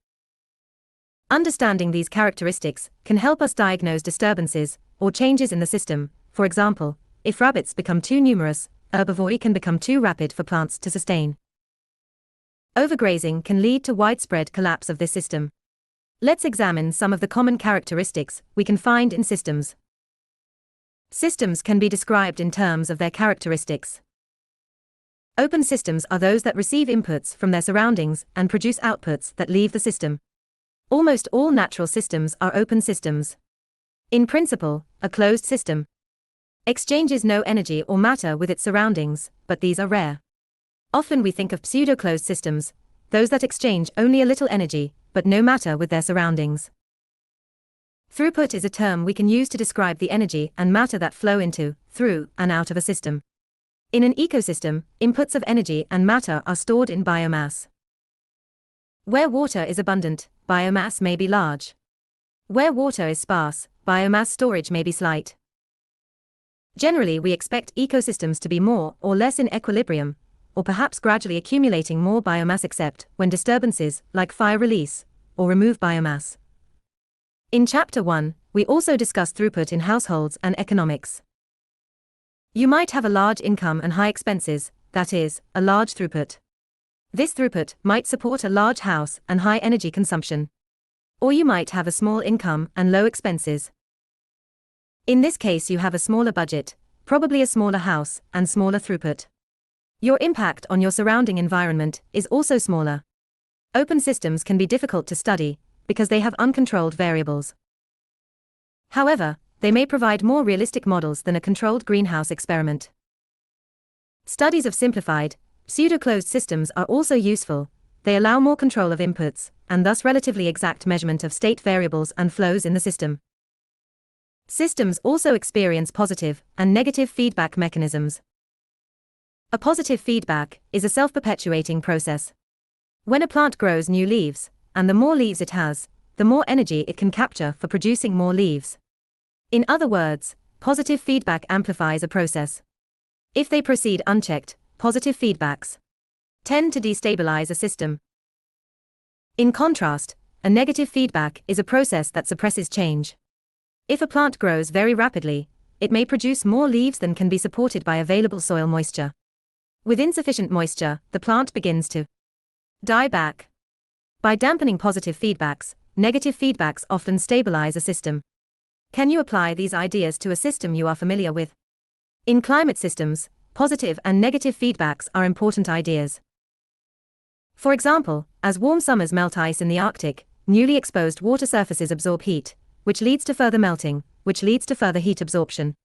Understanding these characteristics can help us diagnose disturbances or changes in the system. For example, if rabbits become too numerous, herbivory can become too rapid for plants to sustain. Overgrazing can lead to widespread collapse of this system. Let's examine some of the common characteristics we can find in systems. Systems can be described in terms of their characteristics. Open systems are those that receive inputs from their surroundings and produce outputs that leave the system. Almost all natural systems are open systems. In principle, a closed system exchanges no energy or matter with its surroundings, but these are rare. Often we think of pseudo-closed systems, those that exchange only a little energy, but no matter with their surroundings. Throughput is a term we can use to describe the energy and matter that flow into, through, and out of a system. In an ecosystem, inputs of energy and matter are stored in biomass. Where water is abundant, biomass may be large. Where water is sparse, biomass storage may be slight. Generally, we expect ecosystems to be more or less in equilibrium, or perhaps gradually accumulating more biomass except when disturbances, like fire release, or remove biomass. In Chapter 1, we also discuss throughput in households and economics. You might have a large income and high expenses, that is, a large throughput. This throughput might support a large house and high energy consumption. Or you might have a small income and low expenses. In this case, you have a smaller budget, probably a smaller house, and smaller throughput. Your impact on your surrounding environment is also smaller. Open systems can be difficult to study because they have uncontrolled variables. However, they may provide more realistic models than a controlled greenhouse experiment. Studies of simplified, pseudo-closed systems are also useful. They allow more control of inputs, and thus relatively exact measurement of state variables and flows in the system. Systems also experience positive and negative feedback mechanisms. A positive feedback is a self-perpetuating process. When a plant grows new leaves, and the more leaves it has, the more energy it can capture for producing more leaves. In other words, positive feedback amplifies a process. If they proceed unchecked, positive feedbacks tend to destabilize a system. In contrast, a negative feedback is a process that suppresses change. If a plant grows very rapidly, it may produce more leaves than can be supported by available soil moisture. With insufficient moisture, the plant begins to die back. By dampening positive feedbacks, negative feedbacks often stabilize a system. Can you apply these ideas to a system you are familiar with? In climate systems, positive and negative feedbacks are important ideas. For example, as warm summers melt ice in the Arctic, newly exposed water surfaces absorb heat, which leads to further melting, which leads to further heat absorption.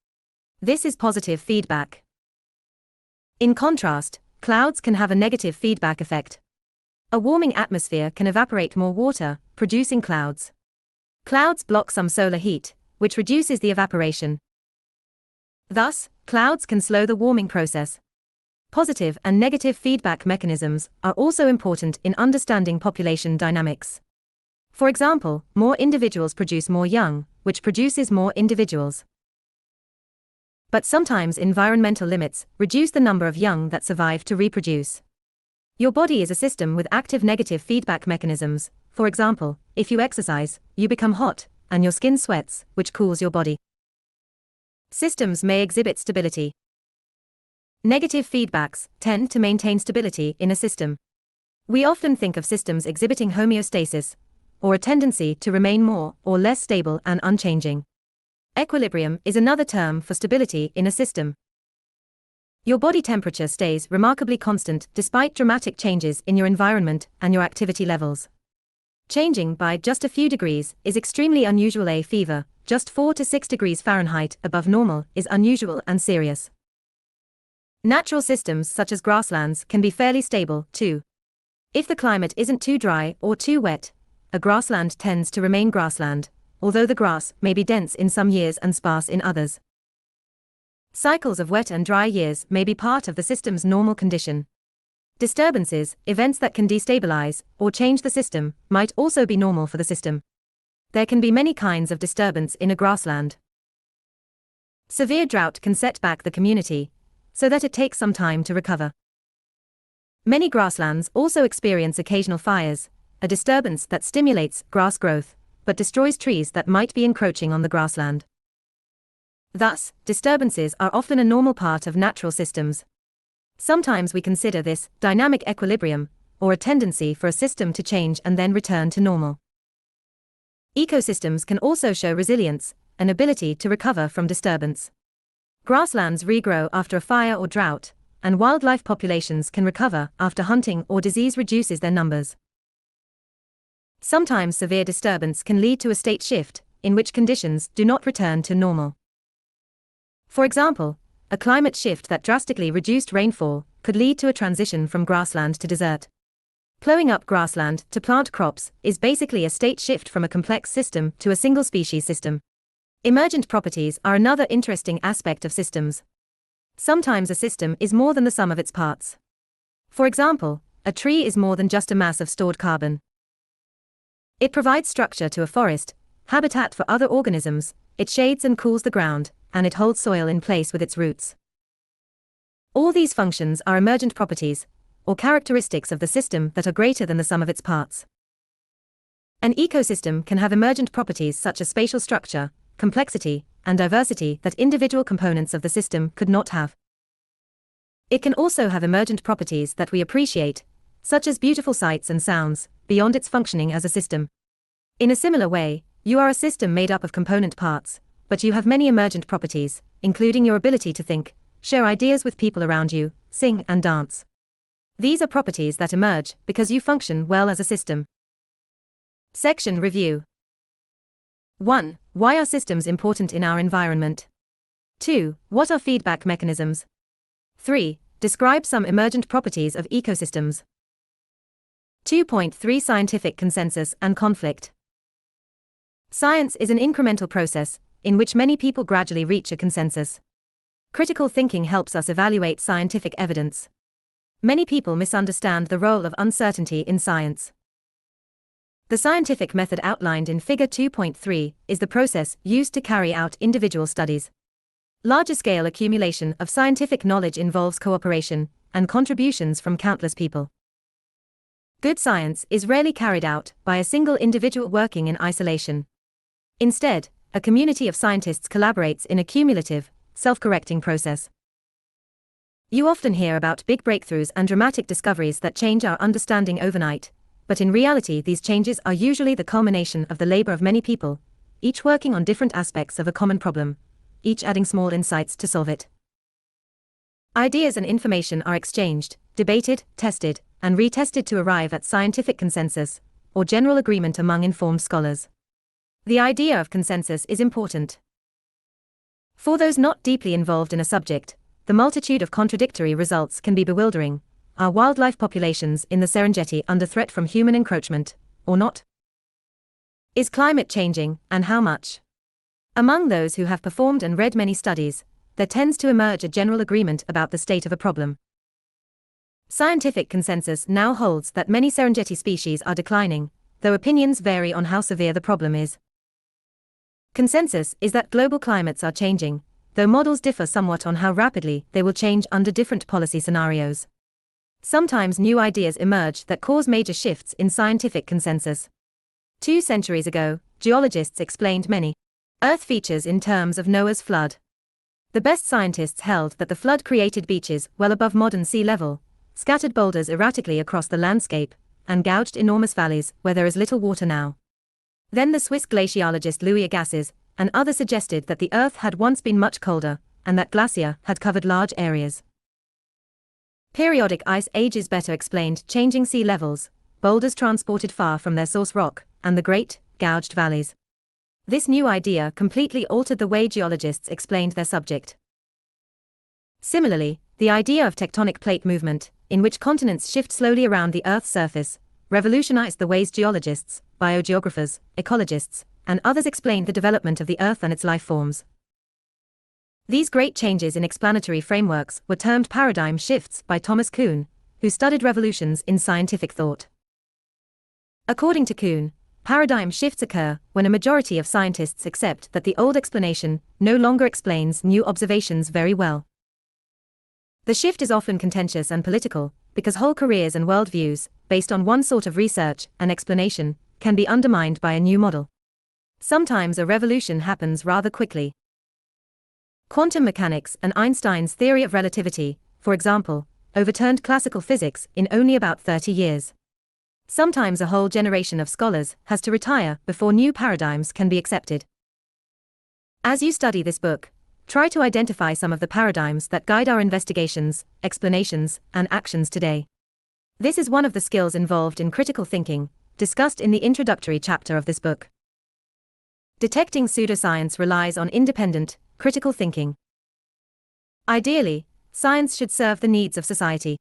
This is positive feedback. In contrast, clouds can have a negative feedback effect. A warming atmosphere can evaporate more water, producing clouds. Clouds block some solar heat, which reduces the evaporation. Thus, clouds can slow the warming process. Positive and negative feedback mechanisms are also important in understanding population dynamics. For example, more individuals produce more young, which produces more individuals. But sometimes environmental limits reduce the number of young that survive to reproduce. Your body is a system with active negative feedback mechanisms. For example, if you exercise, you become hot, and your skin sweats, which cools your body. Systems may exhibit stability. Negative feedbacks tend to maintain stability in a system. We often think of systems exhibiting homeostasis, or a tendency to remain more or less stable and unchanging. Equilibrium is another term for stability in a system. Your body temperature stays remarkably constant despite dramatic changes in your environment and your activity levels. Changing by just a few degrees is extremely unusual. A fever, just 4 to 6 degrees Fahrenheit above normal, is unusual and serious. Natural systems such as grasslands can be fairly stable, too. If the climate isn't too dry or too wet, a grassland tends to remain grassland, although the grass may be dense in some years and sparse in others. Cycles of wet and dry years may be part of the system's normal condition. Disturbances, events that can destabilize or change the system, might also be normal for the system. There can be many kinds of disturbance in a grassland. Severe drought can set back the community, so that it takes some time to recover. Many grasslands also experience occasional fires, a disturbance that stimulates grass growth, but destroys trees that might be encroaching on the grassland. Thus, disturbances are often a normal part of natural systems. Sometimes we consider this dynamic equilibrium, or a tendency for a system to change and then return to normal. Ecosystems can also show resilience, an ability to recover from disturbance. Grasslands regrow after a fire or drought, and wildlife populations can recover after hunting or disease reduces their numbers. Sometimes severe disturbance can lead to a state shift, in which conditions do not return to normal. For example, a climate shift that drastically reduced rainfall could lead to a transition from grassland to desert. Plowing up grassland to plant crops is basically a state shift from a complex system to a single species system. Emergent properties are another interesting aspect of systems. Sometimes a system is more than the sum of its parts. For example, a tree is more than just a mass of stored carbon. It provides structure to a forest, habitat for other organisms, it shades and cools the ground, and it holds soil in place with its roots. All these functions are emergent properties, or characteristics of the system that are greater than the sum of its parts. An ecosystem can have emergent properties such as spatial structure, complexity, and diversity that individual components of the system could not have. It can also have emergent properties that we appreciate, such as beautiful sights and sounds, beyond its functioning as a system. In a similar way, you are a system made up of component parts, but you have many emergent properties, including your ability to think, share ideas with people around you, sing and dance. These are properties that emerge because you function well as a system. Section Review. 1. Why are systems important in our environment? 2. What are feedback mechanisms? 3. Describe some emergent properties of ecosystems. 2.3 Scientific consensus and conflict. Science is an incremental process, in which many people gradually reach a consensus. Critical thinking helps us evaluate scientific evidence. Many people misunderstand the role of uncertainty in science. The scientific method outlined in Figure 2.3 is the process used to carry out individual studies. Larger-scale accumulation of scientific knowledge involves cooperation and contributions from countless people. Good science is rarely carried out by a single individual working in isolation. Instead, a community of scientists collaborates in a cumulative, self-correcting process. You often hear about big breakthroughs and dramatic discoveries that change our understanding overnight, but in reality these changes are usually the culmination of the labor of many people, each working on different aspects of a common problem, each adding small insights to solve it. Ideas and information are exchanged, debated, tested, and retested to arrive at scientific consensus, or general agreement among informed scholars. The idea of consensus is important. For those not deeply involved in a subject, the multitude of contradictory results can be bewildering. Are wildlife populations in the Serengeti under threat from human encroachment, or not? Is climate changing, and how much? Among those who have performed and read many studies, there tends to emerge a general agreement about the state of a problem. Scientific consensus now holds that many Serengeti species are declining, though opinions vary on how severe the problem is. Consensus is that global climates are changing, though models differ somewhat on how rapidly they will change under different policy scenarios. Sometimes new ideas emerge that cause major shifts in scientific consensus. 2 centuries ago, geologists explained many Earth features in terms of Noah's flood. The best scientists held that the flood created beaches well above modern sea level, scattered boulders erratically across the landscape, and gouged enormous valleys where there is little water now. Then the Swiss glaciologist Louis Agassiz and others suggested that the Earth had once been much colder, and that glacier had covered large areas. Periodic ice ages better explained changing sea levels, boulders transported far from their source rock, and the great, gouged valleys. This new idea completely altered the way geologists explained their subject. Similarly, the idea of tectonic plate movement, in which continents shift slowly around the Earth's surface, revolutionized the ways geologists, biogeographers, ecologists, and others explained the development of the Earth and its life forms. These great changes in explanatory frameworks were termed paradigm shifts by Thomas Kuhn, who studied revolutions in scientific thought. According to Kuhn, paradigm shifts occur when a majority of scientists accept that the old explanation no longer explains new observations very well. The shift is often contentious and political, because whole careers and worldviews, based on one sort of research and explanation, can be undermined by a new model. Sometimes a revolution happens rather quickly. Quantum mechanics and Einstein's theory of relativity, for example, overturned classical physics in only about 30 years. Sometimes a whole generation of scholars has to retire before new paradigms can be accepted. As you study this book, try to identify some of the paradigms that guide our investigations, explanations, and actions today. This is one of the skills involved in critical thinking, discussed in the introductory chapter of this book. Detecting pseudoscience relies on independent, critical thinking. Ideally, science should serve the needs of society.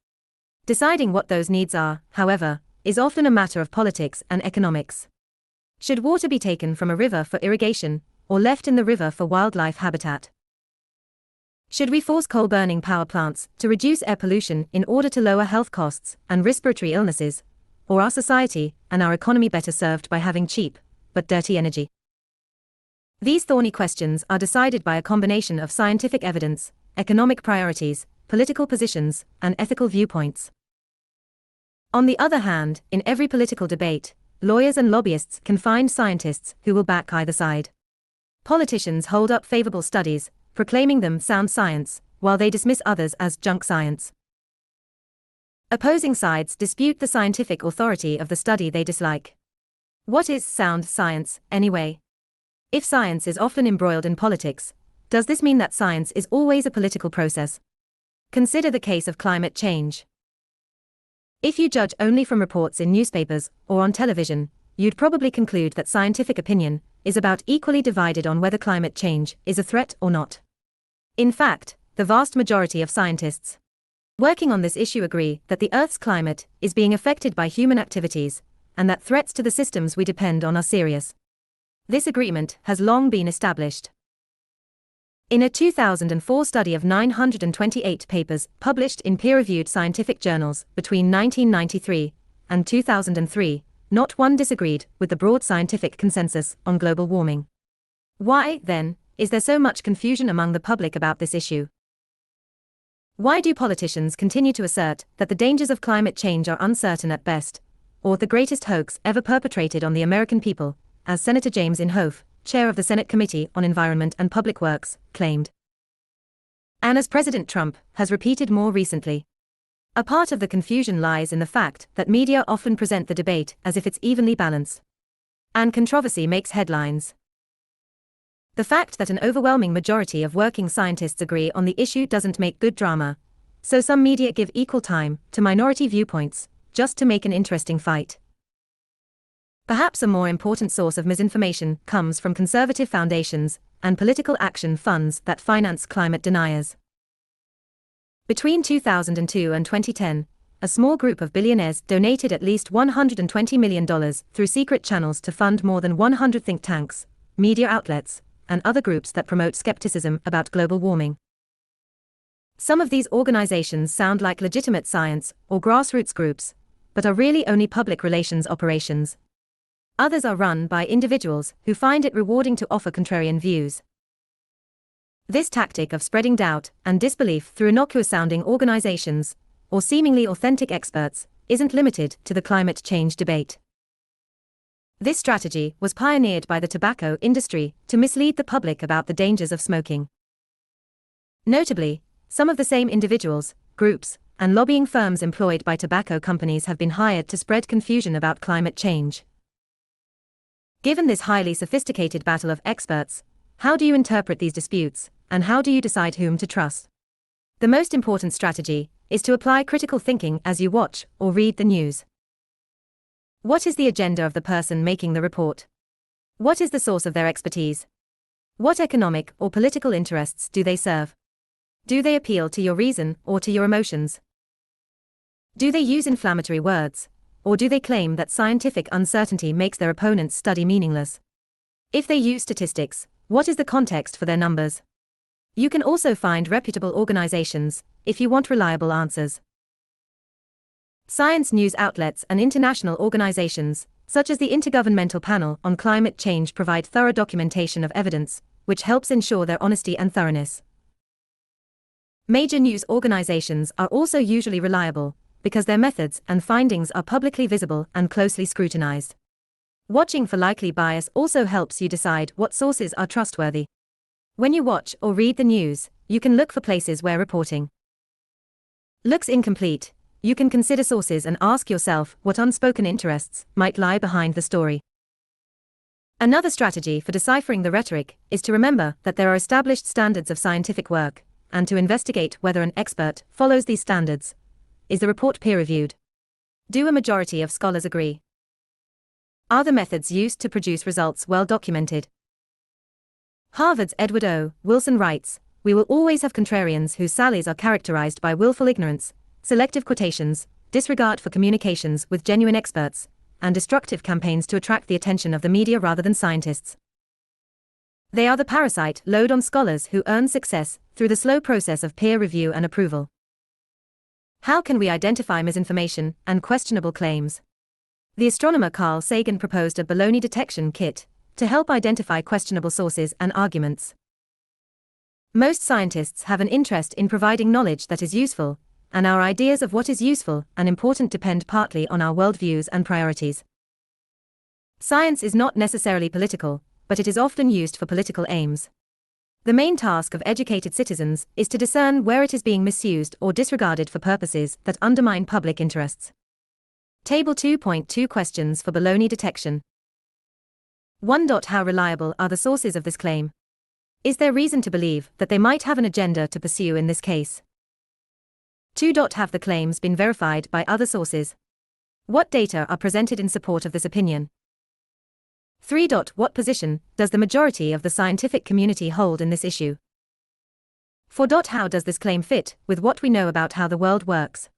Deciding what those needs are, however, is often a matter of politics and economics. Should water be taken from a river for irrigation, or left in the river for wildlife habitat? Should we force coal-burning power plants to reduce air pollution in order to lower health costs and respiratory illnesses, or are society and our economy better served by having cheap, but dirty energy? These thorny questions are decided by a combination of scientific evidence, economic priorities, political positions, and ethical viewpoints. On the other hand, in every political debate, lawyers and lobbyists can find scientists who will back either side. Politicians hold up favorable studies, proclaiming them sound science, while they dismiss others as junk science. Opposing sides dispute the scientific authority of the study they dislike. What is sound science, anyway? If science is often embroiled in politics, does this mean that science is always a political process? Consider the case of climate change. If you judge only from reports in newspapers or on television, you'd probably conclude that scientific opinion is about equally divided on whether climate change is a threat or not. In fact, the vast majority of scientists working on this issue agree that the Earth's climate is being affected by human activities, and that threats to the systems we depend on are serious. This agreement has long been established. In a 2004 study of 928 papers published in peer-reviewed scientific journals between 1993 and 2003, not one disagreed with the broad scientific consensus on global warming. Why, then, is there so much confusion among the public about this issue? Why do politicians continue to assert that the dangers of climate change are uncertain at best, or the greatest hoax ever perpetrated on the American people, as Senator James Inhofe, chair of the Senate Committee on Environment and Public Works, claimed? And as President Trump has repeated more recently, a part of the confusion lies in the fact that media often present the debate as if it's evenly balanced, and controversy makes headlines. The fact that an overwhelming majority of working scientists agree on the issue doesn't make good drama, so some media give equal time to minority viewpoints, just to make an interesting fight. Perhaps a more important source of misinformation comes from conservative foundations and political action funds that finance climate deniers. Between 2002 and 2010, a small group of billionaires donated at least $120 million through secret channels to fund more than 100 think tanks, media outlets, and other groups that promote skepticism about global warming. Some of these organizations sound like legitimate science or grassroots groups, but are really only public relations operations. Others are run by individuals who find it rewarding to offer contrarian views. This tactic of spreading doubt and disbelief through innocuous-sounding organizations, or seemingly authentic experts, isn't limited to the climate change debate. This strategy was pioneered by the tobacco industry to mislead the public about the dangers of smoking. Notably, some of the same individuals, groups, and lobbying firms employed by tobacco companies have been hired to spread confusion about climate change. Given this highly sophisticated battle of experts, how do you interpret these disputes, and how do you decide whom to trust? The most important strategy is to apply critical thinking as you watch or read the news. What is the agenda of the person making the report? What is the source of their expertise? What economic or political interests do they serve? Do they appeal to your reason or to your emotions? Do they use inflammatory words, or do they claim that scientific uncertainty makes their opponent's study meaningless? If they use statistics, what is the context for their numbers? You can also find reputable organizations if you want reliable answers. Science news outlets and international organizations, such as the Intergovernmental Panel on Climate Change, provide thorough documentation of evidence, which helps ensure their honesty and thoroughness. Major news organizations are also usually reliable, because their methods and findings are publicly visible and closely scrutinized. Watching for likely bias also helps you decide what sources are trustworthy. When you watch or read the news, you can look for places where reporting looks incomplete, you can consider sources and ask yourself what unspoken interests might lie behind the story. Another strategy for deciphering the rhetoric is to remember that there are established standards of scientific work, and to investigate whether an expert follows these standards. Is the report peer-reviewed? Do a majority of scholars agree? Are the methods used to produce results well documented? Harvard's Edward O. Wilson writes, "We will always have contrarians whose sallies are characterized by willful ignorance, selective quotations, disregard for communications with genuine experts, and destructive campaigns to attract the attention of the media rather than scientists. They are the parasite load on scholars who earn success through the slow process of peer review and approval." How can we identify misinformation and questionable claims? The astronomer Carl Sagan proposed a baloney detection kit to help identify questionable sources and arguments. Most scientists have an interest in providing knowledge that is useful, and our ideas of what is useful and important depend partly on our worldviews and priorities. Science is not necessarily political, but it is often used for political aims. The main task of educated citizens is to discern where it is being misused or disregarded for purposes that undermine public interests. Table 2.2 Questions for baloney detection. 1. How reliable are the sources of this claim? Is there reason to believe that they might have an agenda to pursue in this case? 2. Have the claims been verified by other sources? What data are presented in support of this opinion? 3. What position does the majority of the scientific community hold in this issue? 4. How does this claim fit with what we know about how the world works?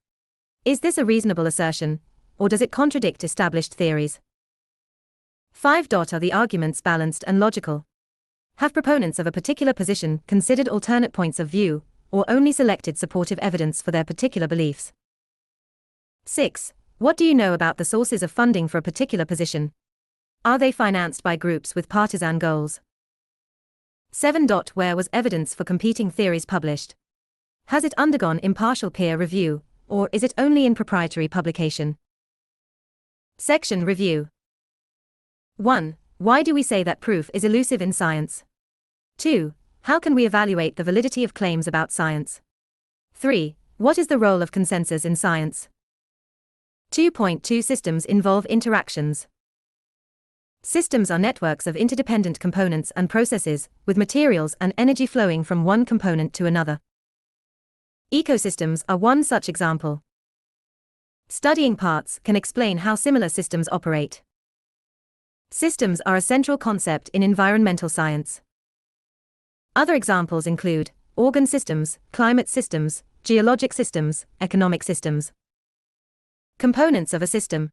Is this a reasonable assertion, or does it contradict established theories? 5. Are the arguments balanced and logical? Have proponents of a particular position considered alternate points of view, or only selected supportive evidence for their particular beliefs? 6. What do you know about the sources of funding for a particular position? Are they financed by groups with partisan goals? 7. Where was evidence for competing theories published? Has it undergone impartial peer review, or is it only in proprietary publication? Section Review. 1. Why do we say that proof is elusive in science? 2. How can we evaluate the validity of claims about science? 3. What is the role of consensus in science? 2.2 Systems involve interactions. Systems are networks of interdependent components and processes, with materials and energy flowing from one component to another. Ecosystems are one such example. Studying parts can explain how similar systems operate. Systems are a central concept in environmental science. Other examples include organ systems, climate systems, geologic systems, economic systems. Components of a system.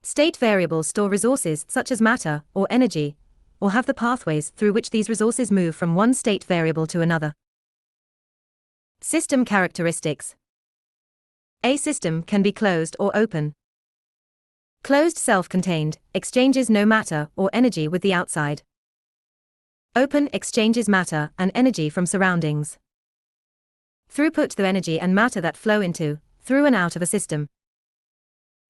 State variables store resources such as matter or energy, or have the pathways through which these resources move from one state variable to another. System characteristics. A system can be closed or open. Closed, self-contained, exchanges no matter or energy with the outside. Open exchanges matter and energy from surroundings. Throughput: the energy and matter that flow into, through and out of a system.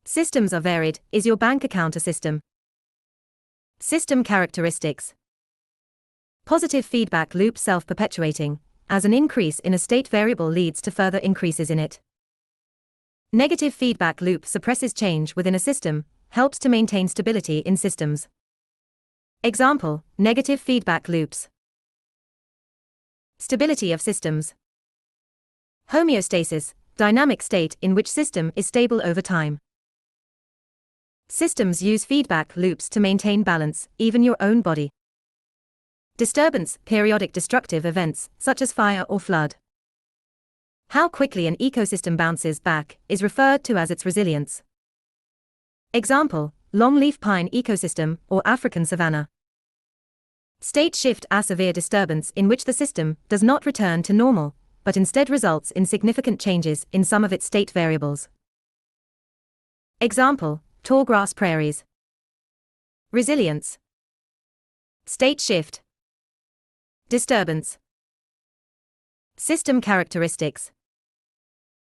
Systems are varied. Is your bank account a system? System characteristics. Positive feedback loop: self-perpetuating, as an increase in a state variable leads to further increases in it. Negative feedback loop suppresses change within a system, helps to maintain stability in systems. Example: negative feedback loops. Stability of systems. Homeostasis: dynamic state in which system is stable over time. Systems use feedback loops to maintain balance, even your own body. Disturbance: periodic destructive events, such as fire or flood. How quickly an ecosystem bounces back is referred to as its resilience. Example: longleaf pine ecosystem or African savanna. State shift: a severe disturbance in which the system does not return to normal, but instead results in significant changes in some of its state variables. Example: tallgrass prairies. Resilience. State shift. Disturbance. System characteristics.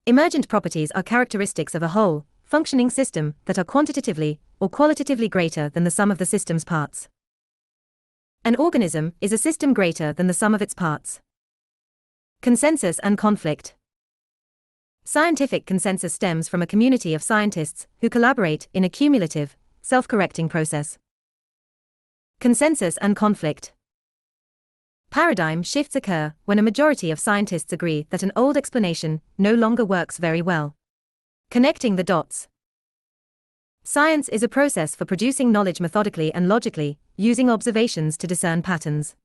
Emergent properties are characteristics of a whole, functioning system that are quantitatively or qualitatively greater than the sum of the system's parts. An organism is a system greater than the sum of its parts. Consensus and conflict. Scientific consensus stems from a community of scientists who collaborate in a cumulative, self-correcting process. Consensus and conflict. Paradigm shifts occur when a majority of scientists agree that an old explanation no longer works very well. Connecting the dots. Science is a process for producing knowledge methodically and logically, using observations to discern patterns.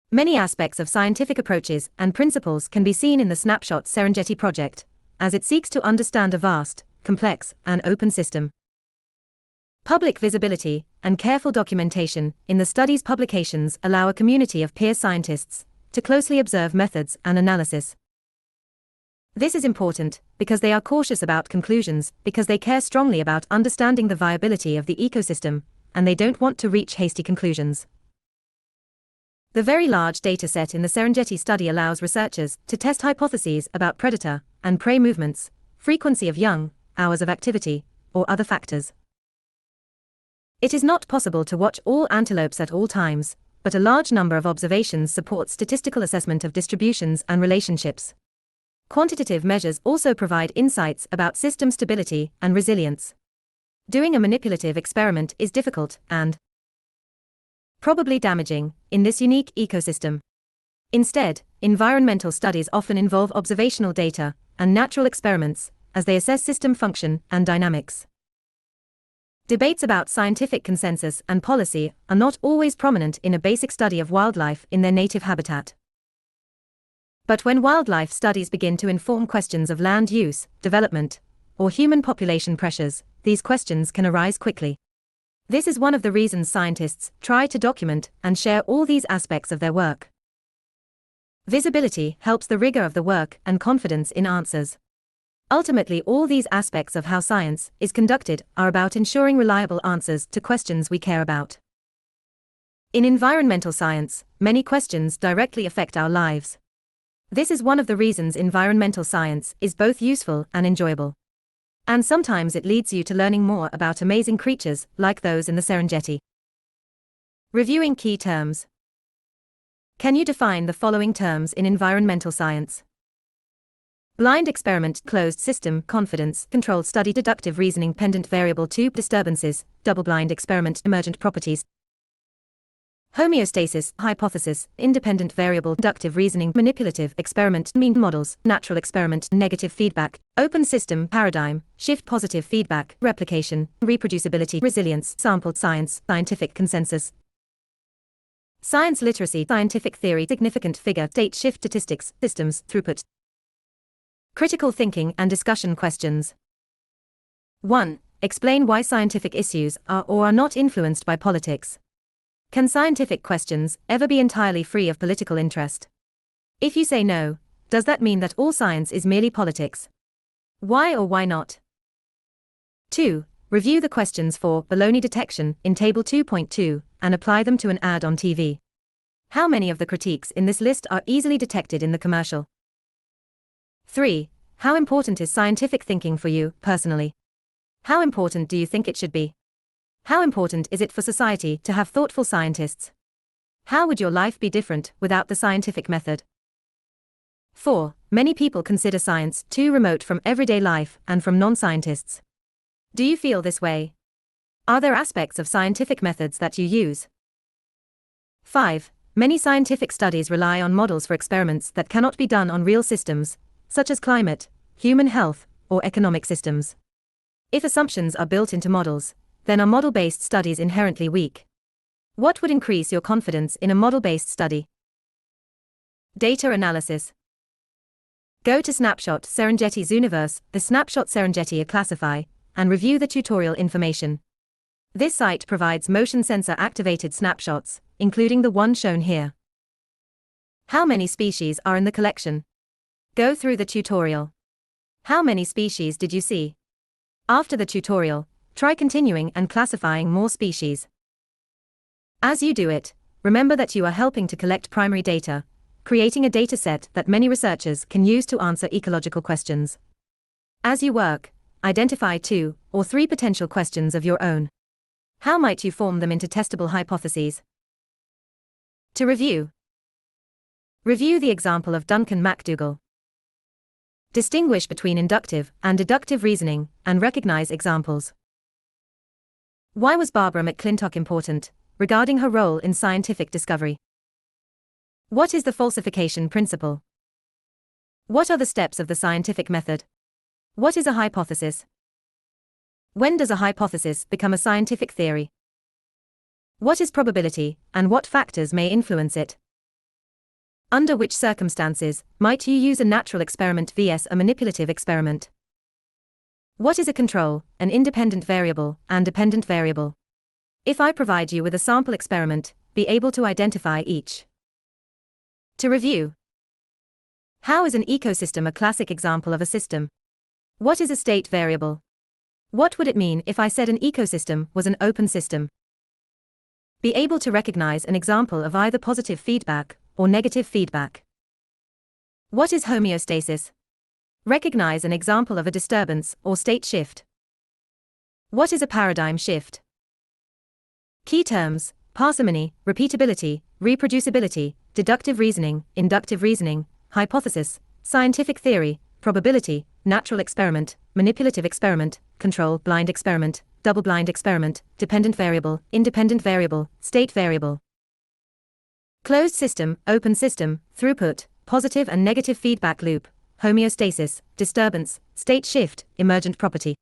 Many aspects of scientific approaches and principles can be seen in the Snapshot Serengeti project, as it seeks to understand a vast, complex, and open system. Public visibility and careful documentation in the study's publications allow a community of peer scientists to closely observe methods and analysis. This is important because they are cautious about conclusions, because they care strongly about understanding the viability of the ecosystem, and they don't want to reach hasty conclusions. The very large dataset in the Serengeti study allows researchers to test hypotheses about predator and prey movements, frequency of young, hours of activity, or other factors. It is not possible to watch all antelopes at all times, but a large number of observations support statistical assessment of distributions and relationships. Quantitative measures also provide insights about system stability and resilience. Doing a manipulative experiment is difficult and probably damaging in this unique ecosystem. Instead, environmental studies often involve observational data and natural experiments as they assess system function and dynamics. Debates about scientific consensus and policy are not always prominent in a basic study of wildlife in their native habitat. But when wildlife studies begin to inform questions of land use, development, or human population pressures, these questions can arise quickly. This is one of the reasons scientists try to document and share all these aspects of their work. Visibility helps the rigor of the work and confidence in answers. Ultimately, all these aspects of how science is conducted are about ensuring reliable answers to questions we care about. In environmental science, many questions directly affect our lives. This is one of the reasons environmental science is both useful and enjoyable. And sometimes it leads you to learning more about amazing creatures like those in the Serengeti. Reviewing key terms. Can you define the following terms in environmental science? Blind experiment, closed system, confidence, controlled study, deductive reasoning, pendant variable, tube, disturbances, double-blind experiment, emergent properties. Homeostasis, hypothesis, independent variable, inductive reasoning, manipulative experiment, mean models, natural experiment, negative feedback, open system, paradigm, shift, positive feedback, replication, reproducibility, resilience, sampled science, scientific consensus. Science literacy, scientific theory, significant figure, state shift, statistics, systems, throughput. Critical thinking and discussion questions. 1. Explain why scientific issues are or are not influenced by politics. Can scientific questions ever be entirely free of political interest? If you say no, does that mean that all science is merely politics? Why or why not? 2. Review the questions for baloney detection in Table 2.2 and apply them to an ad on TV. How many of the critiques in this list are easily detected in the commercial? 3. How important is scientific thinking for you, personally? How important do you think it should be? How important is it for society to have thoughtful scientists? How would your life be different without the scientific method? 4. Many people consider science too remote from everyday life and from non-scientists. Do you feel this way? Are there aspects of scientific methods that you use? 5. Many scientific studies rely on models for experiments that cannot be done on real systems, such as climate, human health, or economic systems. If assumptions are built into models, then are model-based studies inherently weak? What would increase your confidence in a model-based study? Data analysis. Go to Snapshot Serengeti Zooniverse, the Snapshot Serengeti Classify, and review the tutorial information. This site provides motion sensor activated snapshots, including the one shown here. How many species are in the collection? Go through the tutorial. How many species did you see? After the tutorial, try continuing and classifying more species. As you do it, remember that you are helping to collect primary data, creating a data set that many researchers can use to answer ecological questions. As you work, identify 2 or 3 potential questions of your own. How might you form them into testable hypotheses? To review. Review the example of Duncan MacDougall. Distinguish between inductive and deductive reasoning, and recognize examples. Why was Barbara McClintock important, regarding her role in scientific discovery? What is the falsification principle? What are the steps of the scientific method? What is a hypothesis? When does a hypothesis become a scientific theory? What is probability, and what factors may influence it? Under which circumstances might you use a natural experiment vs a manipulative experiment? What is a control, an independent variable, and dependent variable? If I provide you with a sample experiment, be able to identify each. To review. How is an ecosystem a classic example of a system? What is a state variable? What would it mean if I said an ecosystem was an open system? Be able to recognize an example of either positive feedback or negative feedback. What is homeostasis? Recognize an example of a disturbance or state shift. What is a paradigm shift? Key terms: parsimony, repeatability, reproducibility, deductive reasoning, inductive reasoning, hypothesis, scientific theory, probability, natural experiment, manipulative experiment, control, blind experiment, double-blind experiment, dependent variable, independent variable, state variable. Closed system, open system, throughput, positive and negative feedback loop, homeostasis, disturbance, state shift, emergent property.